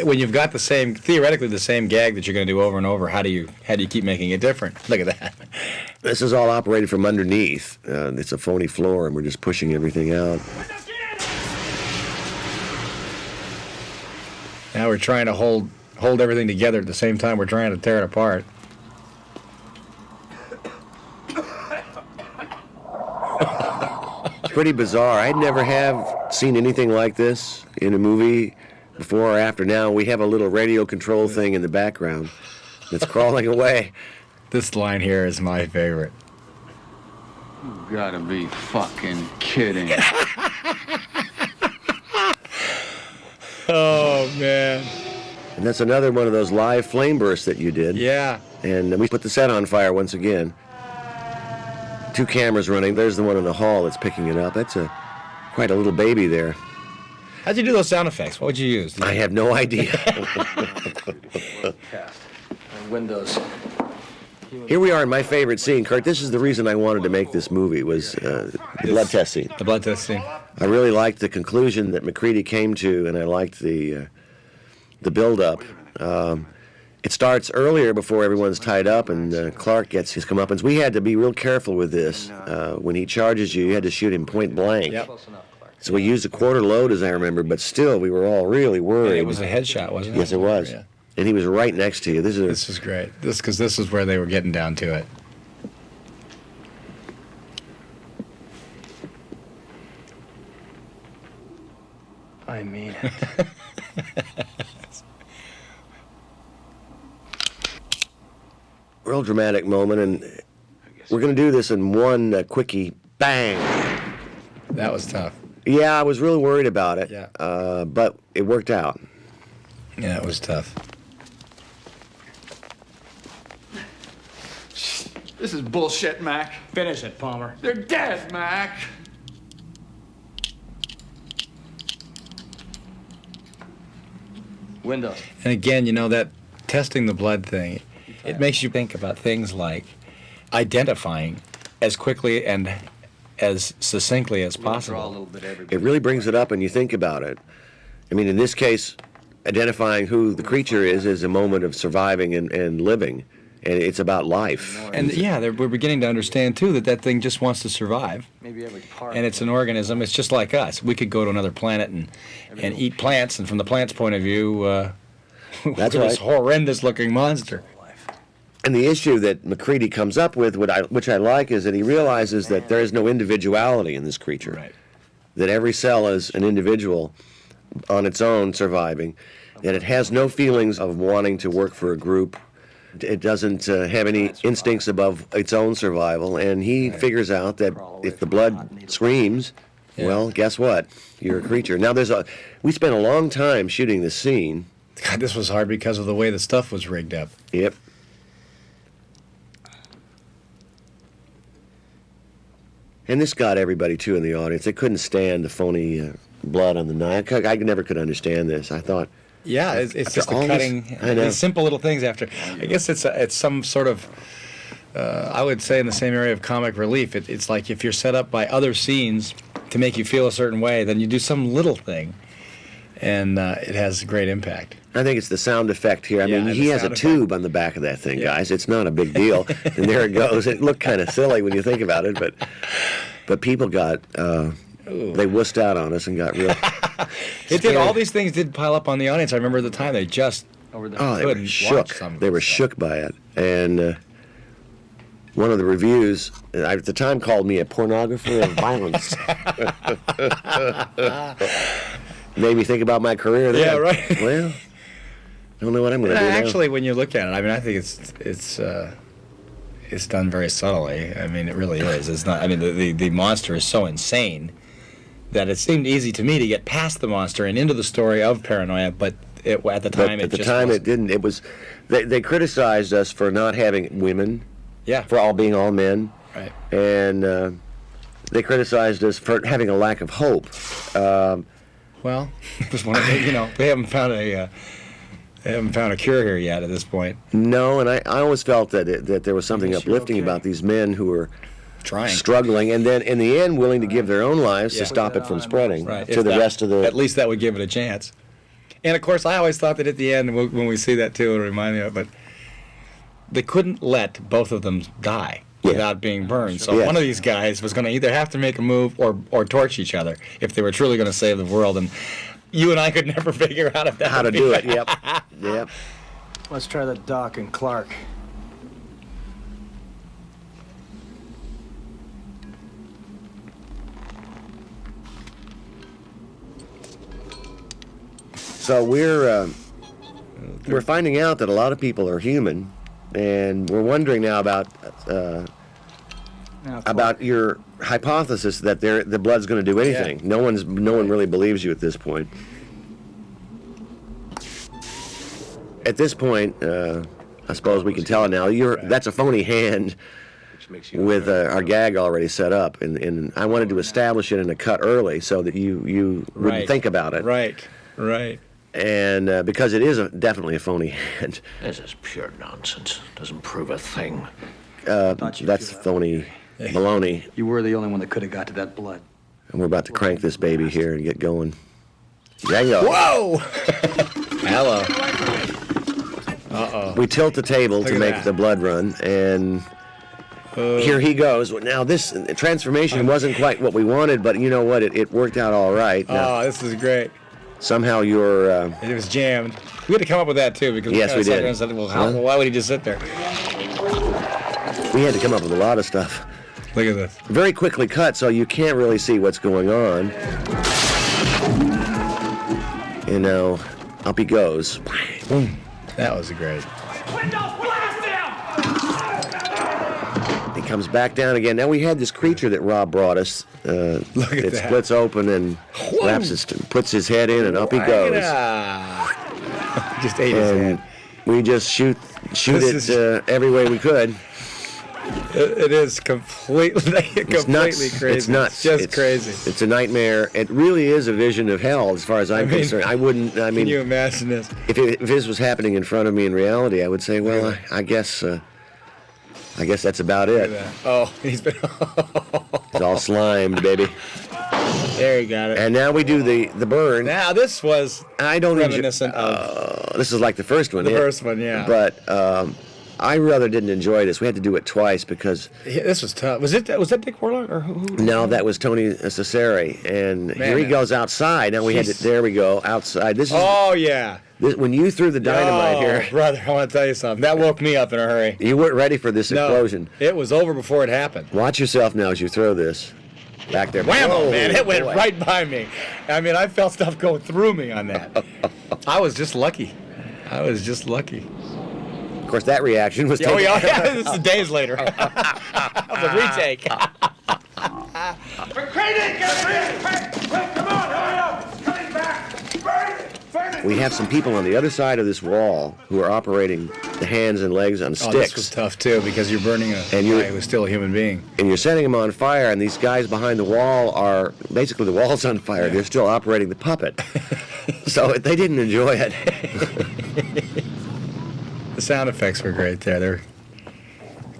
when you've got theoretically the same gag that you're going to do over and over, how do you keep making it different? Look at that.
This is all operated from underneath. It's a phony floor, and we're just pushing everything out.
Now we're trying to hold everything together at the same time we're trying to tear it apart.
It's pretty bizarre. I never have seen anything like this in a movie before or after. Now we have a little radio control thing in the background that's crawling away.
This line here is my favorite.
You gotta be fucking kidding.
Oh, man.
And that's another one of those live flame bursts that you did.
Yeah.
And we put the set on fire once again. 2 cameras running. There's the one in the hall that's picking it up. That's quite a little baby there.
How'd you do those sound effects? What would you use?
I have no idea.
Windows.
Here we are in my favorite scene, Kurt. This is the reason I wanted to make this movie, was the blood test scene.
The blood test scene.
I really liked the conclusion that McCready came to, and I liked the build-up. It starts earlier before everyone's tied up, and Clark gets his comeuppance. We had to be real careful with this. When he charges you, you had to shoot him point blank.
Yep.
So we used a quarter load, as I remember, but still, we were all really worried.
And it was a headshot, wasn't it?
Yes, it was.
Yeah.
And he was right next to you. This
is great. Because this is where they were getting down to it.
I mean it.
Real dramatic moment, and we're going to do this in one quickie bang.
That was tough.
Yeah, I was really worried about it.
Yeah.
But it worked out.
Yeah, it was tough.
This is bullshit, Mac.
Finish it, Palmer.
They're dead, Mac.
Windows.
And again, that testing the blood thing, It makes you think about things like identifying as quickly and as succinctly as possible.
It really brings it up when you think about it. I mean, in this case, identifying who the creature is a moment of surviving and living, and it's about life.
And yeah, we're beginning to understand too that thing just wants to survive. And it's an organism. It's just like us. We could go to another planet and eat plants, and from the plant's point of view,
that's
we're
right.
this horrendous-looking monster.
And the issue that McCready comes up with, which I like, is that he realizes that there is no individuality in this creature.
Right.
That every cell is an individual on its own surviving, that it has no feelings of wanting to work for a group. It doesn't have any instincts above its own survival, and he figures out that if the blood screams, well, guess what? You're a creature. Now, we spent a long time shooting this scene.
God, this was hard because of the way the stuff was rigged up.
Yep. And this got everybody, too, in the audience. They couldn't stand the phony blood on the knife. I never could understand this. I thought...
Yeah, it's just the cutting, these simple little things after. I guess it's some sort of, I would say in the same area of comic relief. It's like if you're set up by other scenes to make you feel a certain way, then you do some little thing, and it has great impact.
I think it's the sound effect here. I mean, he has a tube on the back of that thing, guys. It's not a big deal. And there it goes. It looked kind of silly when you think about it, but people got... they wussed out on us and got real...
It did. All these things did pile up on the audience. I remember at the time they just
they were shook. They were shook by it. And one of the reviews at the time called me a pornographer of violence. Made me think about my career then.
Yeah, right.
Well, I don't know what I'm going to do now.
Actually, when you look at it, I mean, I think it's done very subtly. I mean, it really is. It's not. I mean, the monster is so insane that it seemed easy to me to get past the monster and into the story of Paranoia, but at the time it
didn't. It was they criticized us for not having women, for all being all men,
right?
And they criticized us for having a lack of hope.
Well, it was one of the, they haven't found a cure here yet at this point.
No, and I always felt that there was something uplifting about these men who were struggling, and then in the end willing to give their own lives to stop it from spreading to the rest of the...
At least that would give it a chance. And of course, I always thought that at the end, when we see that too, it'll remind me of it, but they couldn't let both of them die without being burned. So one of these guys was going to either have to make a move or torch each other if they were truly going to save the world. And you and I could never figure out how
to do it. Yep.
Let's try the Doc and Clark.
So we're finding out that a lot of people are human, and we're wondering now about your hypothesis that the blood's going to do anything. No one really believes you at this point. At this point, I suppose we can tell it now. That's a phony hand with our gag already set up, and I wanted to establish it in a cut early so that you wouldn't think about it.
Right.
And because it is definitely a phony hand.
This is pure nonsense. Doesn't prove a thing.
That's phony baloney.
You were the only one that could have got to that blood.
And we're about to crank this baby here and get going. Django.
Whoa! Hello. Uh-oh.
We tilt the table to make the blood run, and here he goes. Now, this transformation wasn't quite what we wanted, but you know what? It worked out all right. Now,
this is great.
Somehow you're...
it was jammed. We had to come up with that, too, because we
did.
Sat there and said, well, why would he just sit there?
We had to come up with a lot of stuff.
Look at this.
Very quickly cut, so you can't really see what's going on. And now, up he goes.
That was great.
He comes back down again. Now we had this creature that Rob brought us.
Look at that.
Splits open and puts his head in, and up he goes.
Just ate his head.
We just shoot it every way we could.
It is completely crazy.
It's nuts.
Just crazy.
It's a nightmare. It really is a vision of hell, as far as I'm concerned. I wouldn't. I mean,
can you imagine this?
If this was happening in front of me in reality, I would say, well, I guess that's about it.
Oh, he's been.
It's all slimed, baby.
There you got it.
And now we do the burn.
Now this was reminiscent of.
This is like the first one.
The first one, yeah.
But I rather didn't enjoy this. We had to do it twice because
this was tough. Was that Dick Warlock or who?
No, that was Tony Cesare. And here he goes outside. Now we had to. There we go outside. This is.
Oh yeah.
When you threw the dynamite here,
brother, I want to tell you something. That woke me up in a hurry.
You weren't ready for this explosion.
It was over before it happened.
Watch yourself now as you throw this. Back there.
Whammo, man. It went right by me. I mean, I felt stuff going through me on that. I was just lucky.
Of course, that reaction was taken.
Oh, yeah. This is days later. That was a retake.
McCready, get ready! Quick, come on, hurry up! It's coming back! Burn it!
We have some people on the other side of this wall who are operating the hands and legs on sticks.
This was tough, too, because you're burning a guy who was still a human being.
And you're setting him on fire, and these guys behind the wall are, basically the wall's on fire. Yeah. They're still operating the puppet. So they didn't enjoy it.
The sound effects were great there. They're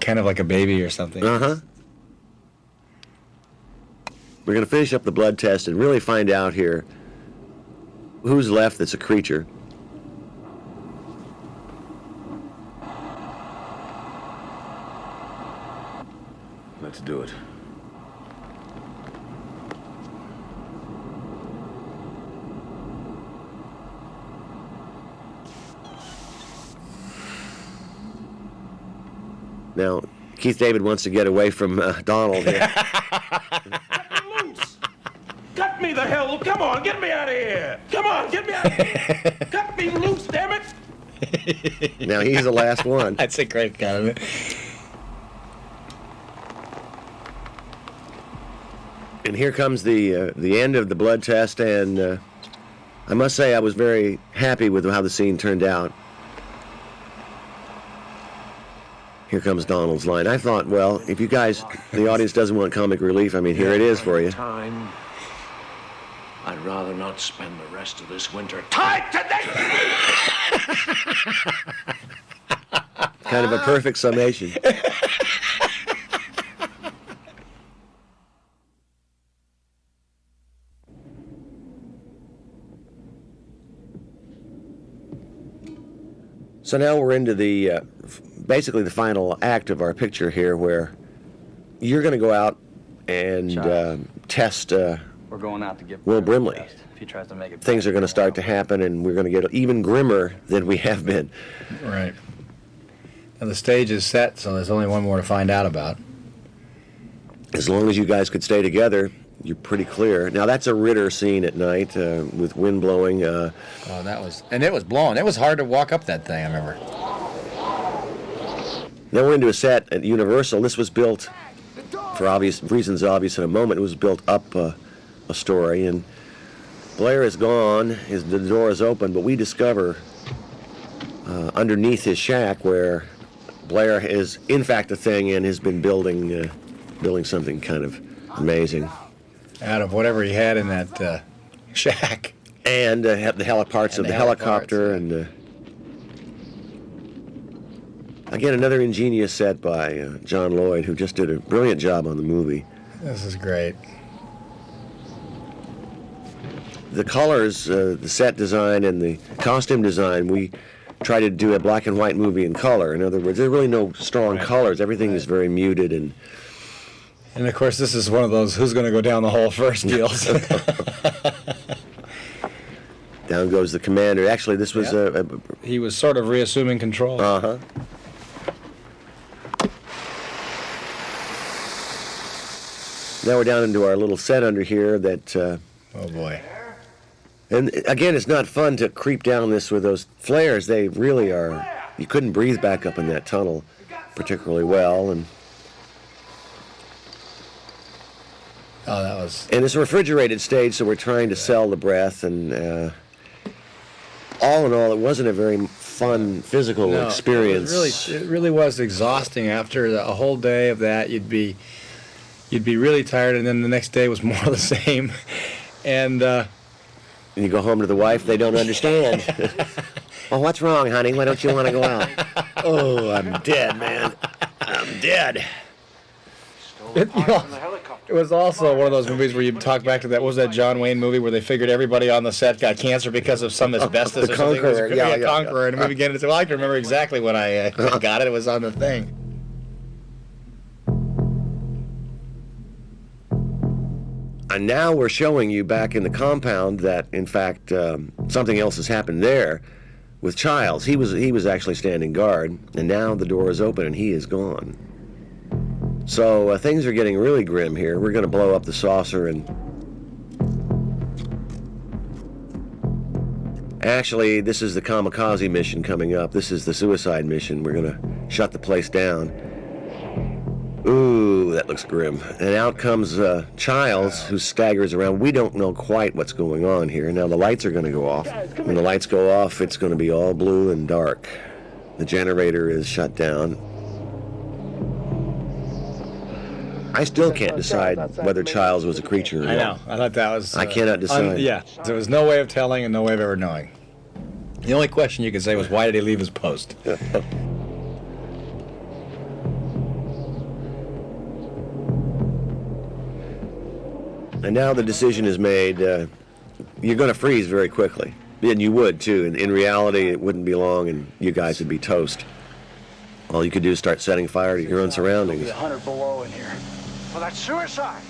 kind of like a baby or something.
Uh-huh. We're going to finish up the blood test and really find out here who's left that's a creature.
Let's do it.
Now, Keith David wants to get away from Donald here.
Cut me the hell! Come on, get me out of here! Come on, get me out of here! Cut me loose, damn it!
Now he's the last one.
That's a great comment.
And here comes the end of the blood test, and I must say I was very happy with how the scene turned out. Here comes Donald's line. I thought, well, if you guys, the audience doesn't want comic relief, I mean, here it is for you.
Time. I'd rather not spend the rest of this winter tied to
Kind of a perfect summation. So now we're into the, basically the final act of our picture here, where you're going to go out and test
we're going out to get
Will Brimley.
If he tries to make it
Things are going to start to happen, and we're going to get even grimmer than we have been.
Right. Now the stage is set, so there's only one more to find out about.
As long as you guys could stay together, you're pretty clear. Now that's a Ritter scene at night with wind blowing.
Oh, it was blowing. It was hard to walk up that thing, I remember.
Now we're into a set at Universal. This was built, for obvious reasons, obvious in a moment. It was built up a story, and Blair is gone. The door is open, but we discover underneath his shack where Blair is, in fact, a thing and has been building something kind of amazing.
Out of whatever he had in that shack.
And the parts of the helicopter. And again, another ingenious set by John Lloyd, who just did a brilliant job on the movie.
This is great.
The colors, the set design, and the costume design, we try to do a black and white movie in color. In other words, there's really no strong colors. Everything is very muted. And
of course, this is one of those who's going to go down the hole first deals.
Down goes the commander. Actually, this was
he was sort of reassuming control.
Uh-huh. Now we're down into our little set under here that...
oh, boy.
And again, it's not fun to creep down this with those flares. They really are... You couldn't breathe back up in that tunnel particularly well. And
that was...
And it's a refrigerated stage, so we're trying to sell the breath. And all in all, it wasn't a very fun physical experience.
It really was exhausting. After a whole day of that, you'd be really tired, and then the next day was more of the same. And
you go home to the wife, they don't understand. Oh, what's wrong, honey? Why don't you want to go out? Oh, I'm dead, man. I'm dead.
It was also one of those movies where you talk back to that. What was that John Wayne movie where they figured everybody on the set got cancer because of some asbestos or something?
Conqueror.
It was Conqueror, and we began to say, well, I can remember exactly when I got it. It was on the thing.
And now we're showing you back in the compound that, in fact, something else has happened there with Childs. He was actually standing guard, and now the door is open and he is gone. So things are getting really grim here. We're going to blow up the saucer, and actually, this is the kamikaze mission coming up. This is the suicide mission. We're going to shut the place down. Ooh, that looks grim. And out comes Childs, who staggers around. We don't know quite what's going on here. Now the lights are going to go off. When the lights go off, it's going to be all blue and dark. The generator is shut down. I still can't decide whether Childs was a creature or not.
I know. I thought that was...
I cannot decide.
Yeah. There was no way of telling and no way of ever knowing. The only question you could say was, why did he leave his post?
And now the decision is made. You're going to freeze very quickly. And you would, too. In reality, it wouldn't be long, and you guys would be toast. All you could do is start setting fire to your own surroundings.
100 below in here. Well, that's suicide.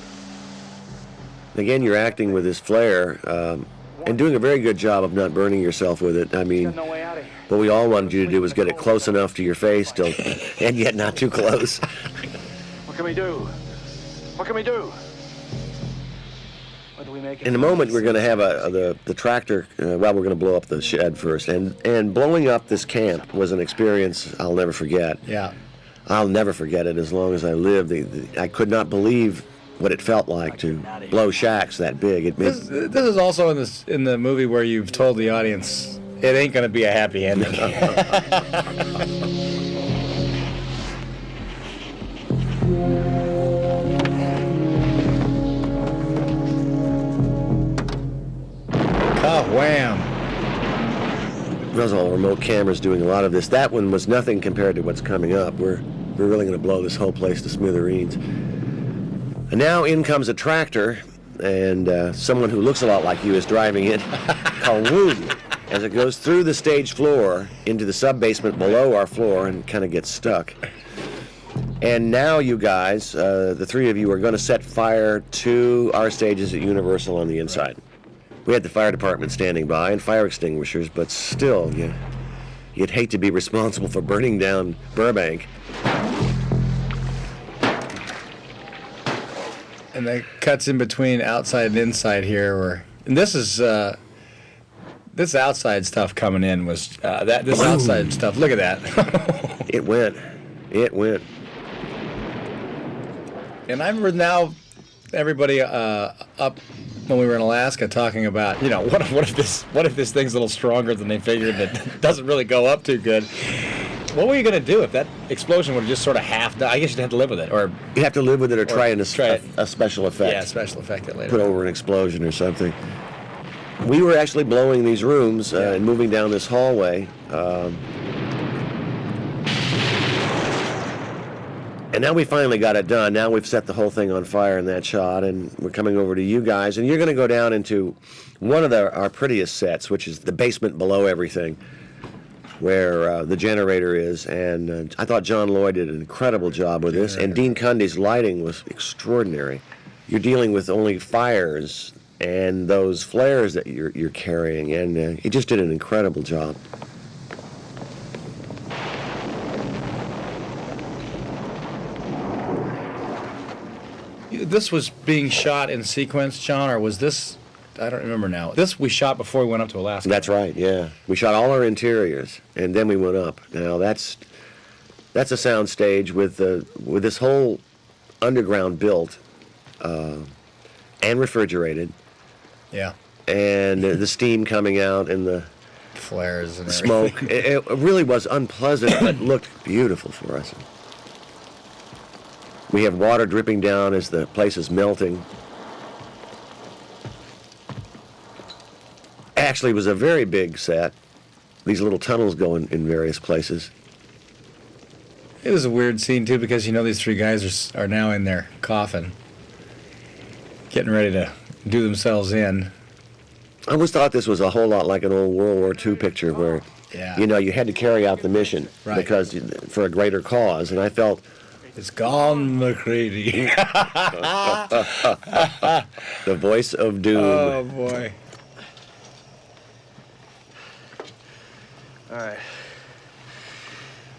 Again, you're acting with this flare and doing a very good job of not burning yourself with it. I mean, what we all wanted you to do was get it close enough to your face, and yet not too close.
What can we do? What can we do?
In a moment, we're going to have the tractor. We're going to blow up the shed first, and blowing up this camp was an experience I'll never forget.
Yeah,
I'll never forget it as long as I live. I could not believe what it felt like to blow shacks that big.
This is also in the movie where you've told the audience it ain't going to be a happy ending. Wham!
Those all remote cameras doing a lot of this. That one was nothing compared to what's coming up. We're really going to blow this whole place to smithereens. And now in comes a tractor, and someone who looks a lot like you is driving it, called Wood, as it goes through the stage floor into the sub-basement below our floor and kind of gets stuck. And now you guys, the three of you, are going to set fire to our stages at Universal on the inside. We had the fire department standing by and fire extinguishers, but still, you'd hate to be responsible for burning down Burbank.
And that cuts in between outside and inside here. And this is this outside stuff coming in was this outside stuff. Look at that.
It went. And
I remember now everybody up when we were in Alaska talking about, what if this thing's a little stronger than they figured, that doesn't really go up too good. What were you going to do if that explosion would have just sort of half done? I guess you'd have to live with it, or
you'd have to live with it, or try a special effect.
Yeah, special effect it later.
Put over an explosion or something. We were actually blowing these rooms and moving down this hallway. And now we finally got it done. Now we've set the whole thing on fire in that shot, and we're coming over to you guys. And you're going to go down into one of our prettiest sets, which is the basement below everything, where the generator is. And I thought John Lloyd did an incredible job with this. And Dean Cundy's lighting was extraordinary. You're dealing with only fires and those flares that you're carrying, and he just did an incredible job.
This was being shot in sequence, John, or was this? I don't remember now. This we shot before we went up to Alaska.
That's right. Yeah, we shot all our interiors, and then we went up. Now that's a sound stage with this whole underground built and refrigerated.
Yeah.
And the steam coming out and
Flares and
smoke. It really was unpleasant, but looked beautiful for us. We have water dripping down as the place is melting. Actually, it was a very big set. These little tunnels go in various places.
It was a weird scene, too, because, these three guys are now in their coffin, getting ready to do themselves in.
I always thought this was a whole lot like an old World War II picture where, you had to carry out the mission because for a greater cause, and I felt...
It's gone, McCready.
The voice of doom.
Oh, boy.
All right.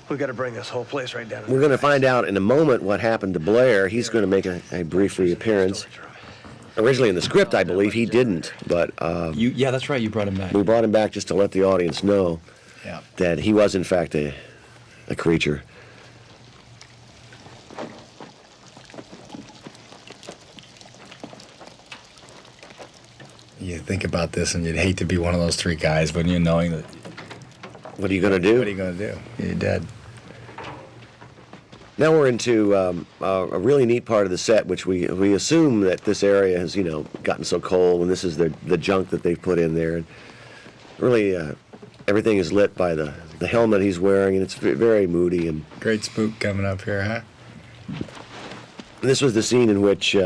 We got to bring this whole place right down.
We're going to find out in a moment what happened to Blair. He's going to make a brief reappearance. Originally in the script, I believe he didn't, but...
yeah, that's right. You brought him back.
We brought him back just to let the audience know that he was, in fact, a creature.
You think about this, and you'd hate to be one of those three guys, but knowing that...
What are you going to do?
What are you going to do? You're dead.
Now we're into a really neat part of the set, which we assume that this area has, gotten so cold, and this is the junk that they've put in there. And really, everything is lit by the helmet he's wearing, and it's very moody. And
great spook coming up here, huh?
This was the scene in which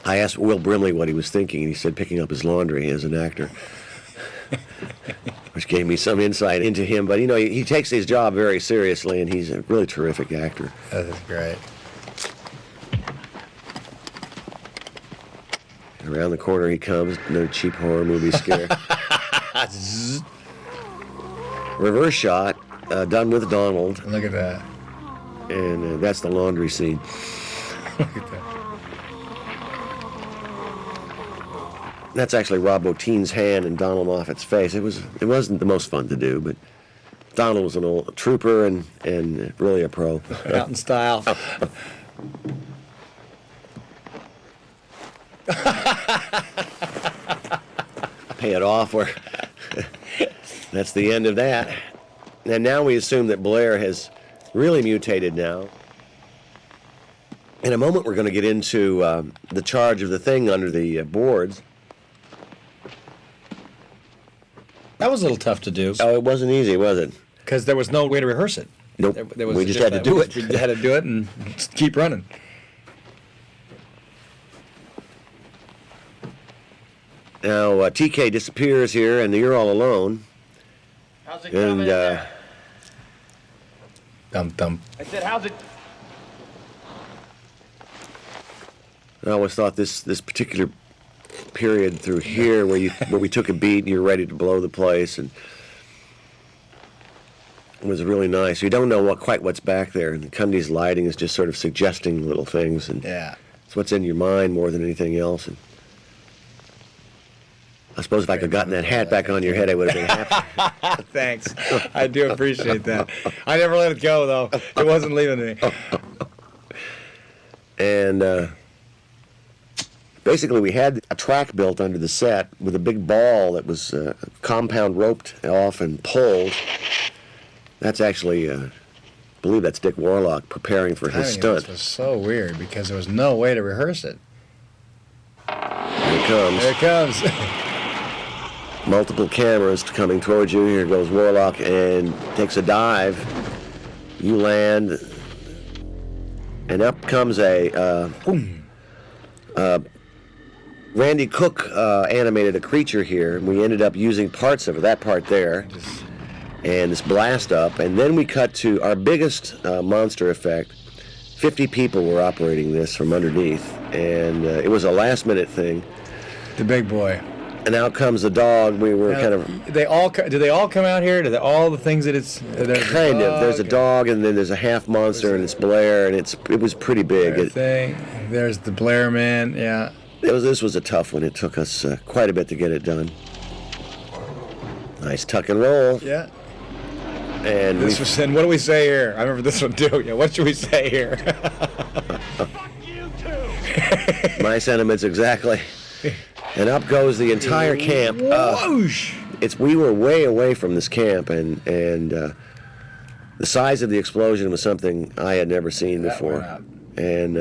I asked Will Brimley what he was thinking, and he said picking up his laundry as an actor. Which gave me some insight into him. But, he takes his job very seriously, and he's a really terrific actor.
That is great.
Around the corner he comes. No cheap horror movie scare. Reverse shot, done with Donald.
Look at that.
And that's the laundry scene.
Look at that.
That's actually Rob Bottin's hand and Donald Moffat's face. It wasn't the most fun to do, but Donald was an old trooper and really a pro.
Out in style.
Pay it off, or that's the end of that. And now we assume that Blair has really mutated now. In a moment, we're going to get into the charge of the thing under the boards.
That was a little tough to do.
Oh, it wasn't easy, was it?
Because there was no way to rehearse it.
Nope. We just had to do it.
We had to do it and just keep running.
Now, TK disappears here, and you're all alone.
How's it coming?
Dum.
I said, how's it?
I always thought this particular period through here where we took a beat and you're ready to blow the place, and it was really nice. You don't know quite what's back there, and Cundy's lighting is just sort of suggesting little things, and it's what's in your mind more than anything else. And I suppose if I could have gotten that hat back on your head, I would have been happy.
Thanks. I do appreciate that. I never let it go, though. It wasn't leaving me.
And basically, we had a track built under the set with a big ball that was compound roped off and pulled. That's actually, I believe that's Dick Warlock preparing for his stunt.
This was so weird because there was no way to rehearse it.
Here it comes.
Here it comes.
Multiple cameras coming towards you. Here goes Warlock and takes a dive. You land, and up comes a Randy Cook animated a creature here, and we ended up using parts of it, that part there, and this blast up, and then we cut to our biggest monster effect. 50 people were operating this from underneath, and it was a last-minute thing.
The big boy.
And out comes the dog. We were kind of...
Do they all come out here? All the things that it's...
Kind of. There's a dog, and then there's a half monster, and it's Blair, and it was pretty big.
There's the Blair man, yeah.
This was a tough one. It took us quite a bit to get it done. Nice tuck and roll.
Yeah.
And
what do we say here? I remember this one too. Yeah, what should we say here?
Fuck you too.
My sentiments exactly. And up goes the entire camp. We were way away from this camp, and the size of the explosion was something I had never seen before. And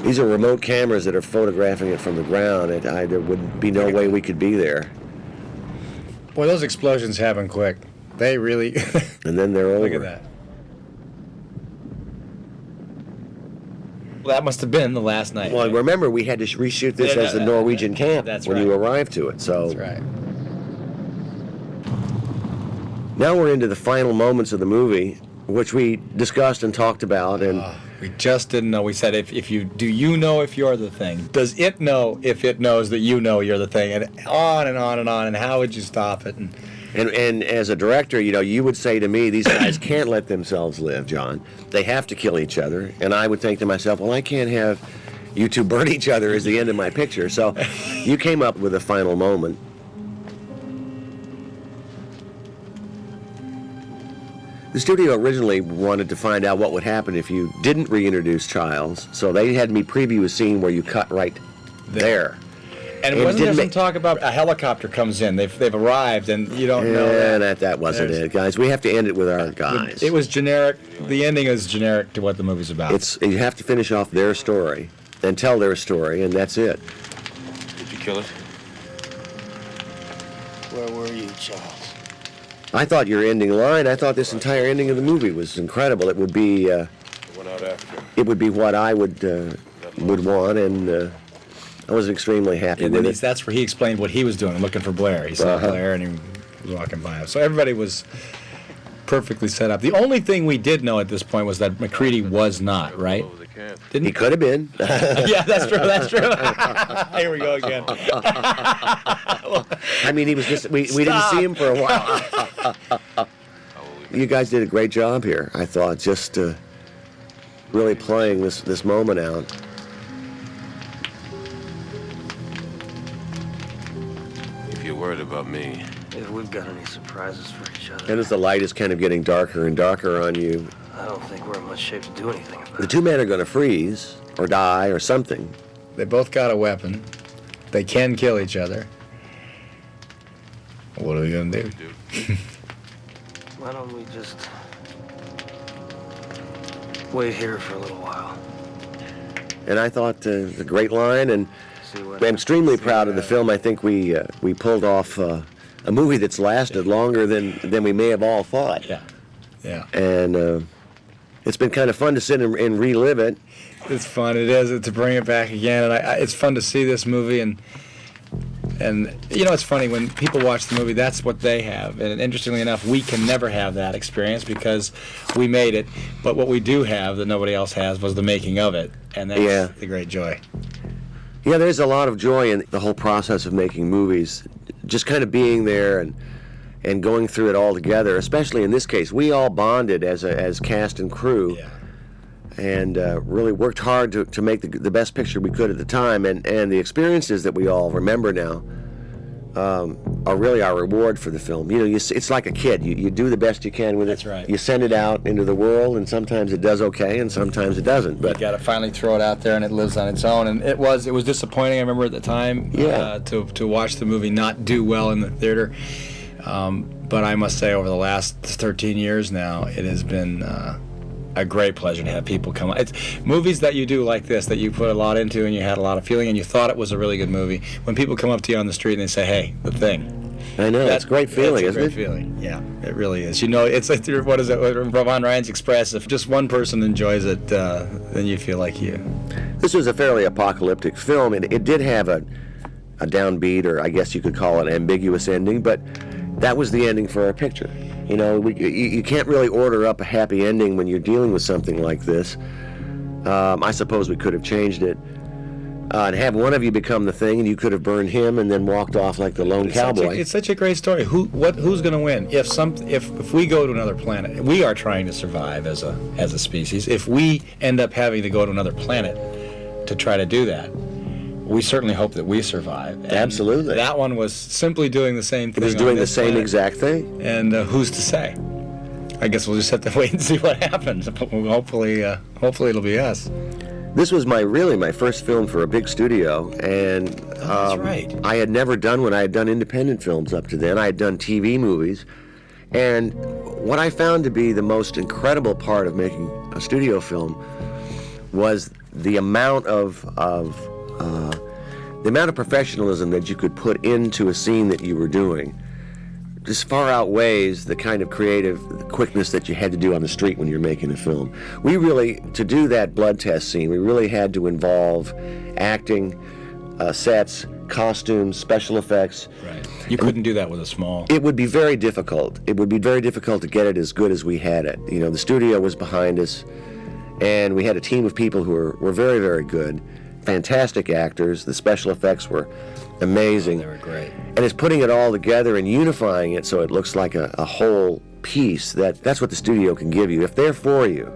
these are remote cameras that are photographing it from the ground. There would be no way we could be there.
Boy, those explosions happen quick. They really...
And then they're over.
Look at that. Well, that must have been the last night.
Well, remember, we had to reshoot this as the Norwegian camp when you arrived to it. So.
That's right.
Now we're into the final moments of the movie, which we discussed and talked about, and
we just didn't know. We said, do you know if you're the thing? Does it know if it knows that you know you're the thing? And on and on and on. And how would you stop it?
And as a director, you would say to me, these guys can't let themselves live, John. They have to kill each other. And I would think to myself, well, I can't have you two burn each other as the end of my picture. So you came up with a final moment. The studio originally wanted to find out what would happen if you didn't reintroduce Childs, so they had me preview a scene where you cut right there.
And wasn't there some talk about a helicopter comes in? They've arrived, and you don't know
that wasn't it, guys. We have to end it with our guys.
It was generic. The ending is generic to what the movie's about.
You have to finish off their story and tell their story, and that's it.
Did you kill it?
Where were you, Charles?
I thought your ending line, I thought this entire ending of the movie was incredible. It would be,
Went out after.
It would be what I would want, and I was extremely happy with it.
That's where he explained what he was doing, looking for Blair. He saw Blair, and he was walking by him. So everybody was perfectly set up. The only thing we did know at this point was that McCready was not, right?
He could have been.
Yeah, that's true. That's true. Here we go again.
I mean, he was just. We didn't see him for a while. You guys did a great job here. I thought, just really playing this moment out.
If you're worried about me.
If we've got any surprises for each other.
And as the light is kind of getting darker and darker on you,
I don't think we're in much shape to do anything about it.
The two men are going to freeze or die or something.
They both got a weapon. They can kill each other. What are we going to do?
Why don't we just wait here for a little while?
And I thought a great line, and I'm extremely proud of the film. I think we pulled off a movie that's lasted longer than we may have all thought.
Yeah.
And it's been kind of fun to sit and relive it.
It's fun. It is to bring it back again, and it's fun to see this movie. And it's funny when people watch the movie. That's what they have. And interestingly enough, we can never have that experience because we made it. But what we do have that nobody else has was the making of it, and that's the great joy.
Yeah, there's a lot of joy in the whole process of making movies. Just kind of being there and going through it all together, especially in this case. We all bonded as cast and crew, and really worked hard to make the best picture we could at the time. And the experiences that we all remember now are really our reward for the film. It's like a kid. You do the best you can with it.
That's right.
You send it out into the world, and sometimes it does okay, and sometimes it doesn't. But
you got to finally throw it out there, and it lives on its own. And it was disappointing. I remember at the time to watch the movie not do well in the theater. But I must say, over the last 13 years now, it has been a great pleasure to have people come. It's movies that you do like this, that you put a lot into, and you had a lot of feeling, and you thought it was a really good movie. When people come up to you on the street and they say, "Hey, The Thing,"
I know that's a great feeling, isn't it?
It's a great feeling. Yeah, it really is. It's like what is it? Ron Ryan's Express. If just one person enjoys it, then you feel like you.
This was a fairly apocalyptic film. It did have a downbeat, or I guess you could call it an ambiguous ending, but that was the ending for our picture. You can't really order up a happy ending when you're dealing with something like this. I suppose we could have changed it and have one of you become the thing, and you could have burned him and then walked off like the lone cowboy.
It's such a great story. Who's going to win? If we go to another planet, we are trying to survive as a species. If we end up having to go to another planet to try to do that, we certainly hope that we survive. And
absolutely.
That one was simply doing the same thing.
It was doing the same exact thing.
And who's to say? I guess we'll just have to wait and see what happens. Hopefully it'll be us.
This was my first film for a big studio, and
that's right.
I had never done one. I had done independent films up to then. I had done TV movies. And what I found to be the most incredible part of making a studio film was the amount of professionalism that you could put into a scene that you were doing. This far outweighs the kind of creative quickness that you had to do on the street when you're making a film. We really, to do that blood test scene, we really had to involve acting, sets, costumes, special effects.
Right. You couldn't do that with a small.
It would be very difficult. It would be very difficult to get it as good as we had it. You know, the studio was behind us, and we had a team of people who were very, very good, fantastic actors. The special effects were amazing.
Oh, they were great.
And it's putting it all together and unifying it so it looks like a whole piece. That's what the studio can give you. If they're for you,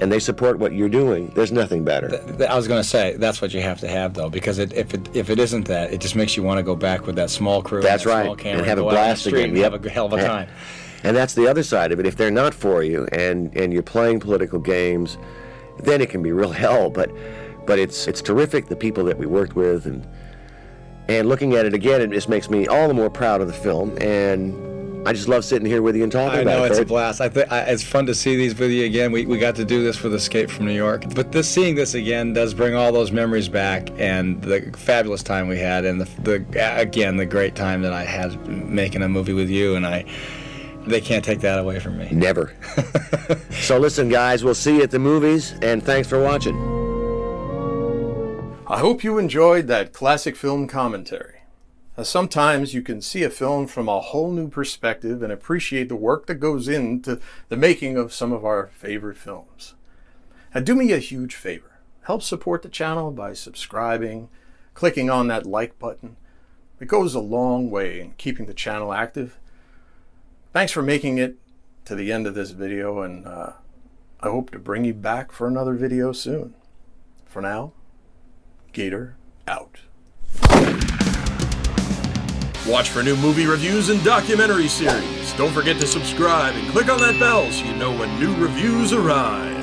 and they support what you're doing, there's nothing better.
I was going to say, that's what you have to have, though, because if it isn't that, it just makes you want to go back with that small crew.
That's right,
small camera,
and have a blast again.
And have a hell of a time.
And that's the other side of it. If they're not for you, and you're playing political games, then it can be real hell. But it's terrific, the people that we worked with, and looking at it again, it just makes me all the more proud of the film. And I just love sitting here with you and talking about it.
I know, it's a blast. It's fun to see these with you again. We got to do this for the Escape from New York. But seeing this again does bring all those memories back, and the fabulous time we had, and the great time that I had making a movie with you, and they can't take that away from me.
Never. So listen, guys, we'll see you at the movies, and thanks for watching.
I hope you enjoyed that classic film commentary. Sometimes you can see a film from a whole new perspective and appreciate the work that goes into the making of some of our favorite films. Now, do me a huge favor. Help support the channel by subscribing, clicking on that like button. It goes a long way in keeping the channel active. Thanks for making it to the end of this video, and I hope to bring you back for another video soon. For now, Gator out. Watch for new movie reviews and documentary series. Don't forget to subscribe and click on that bell so you know when new reviews arrive.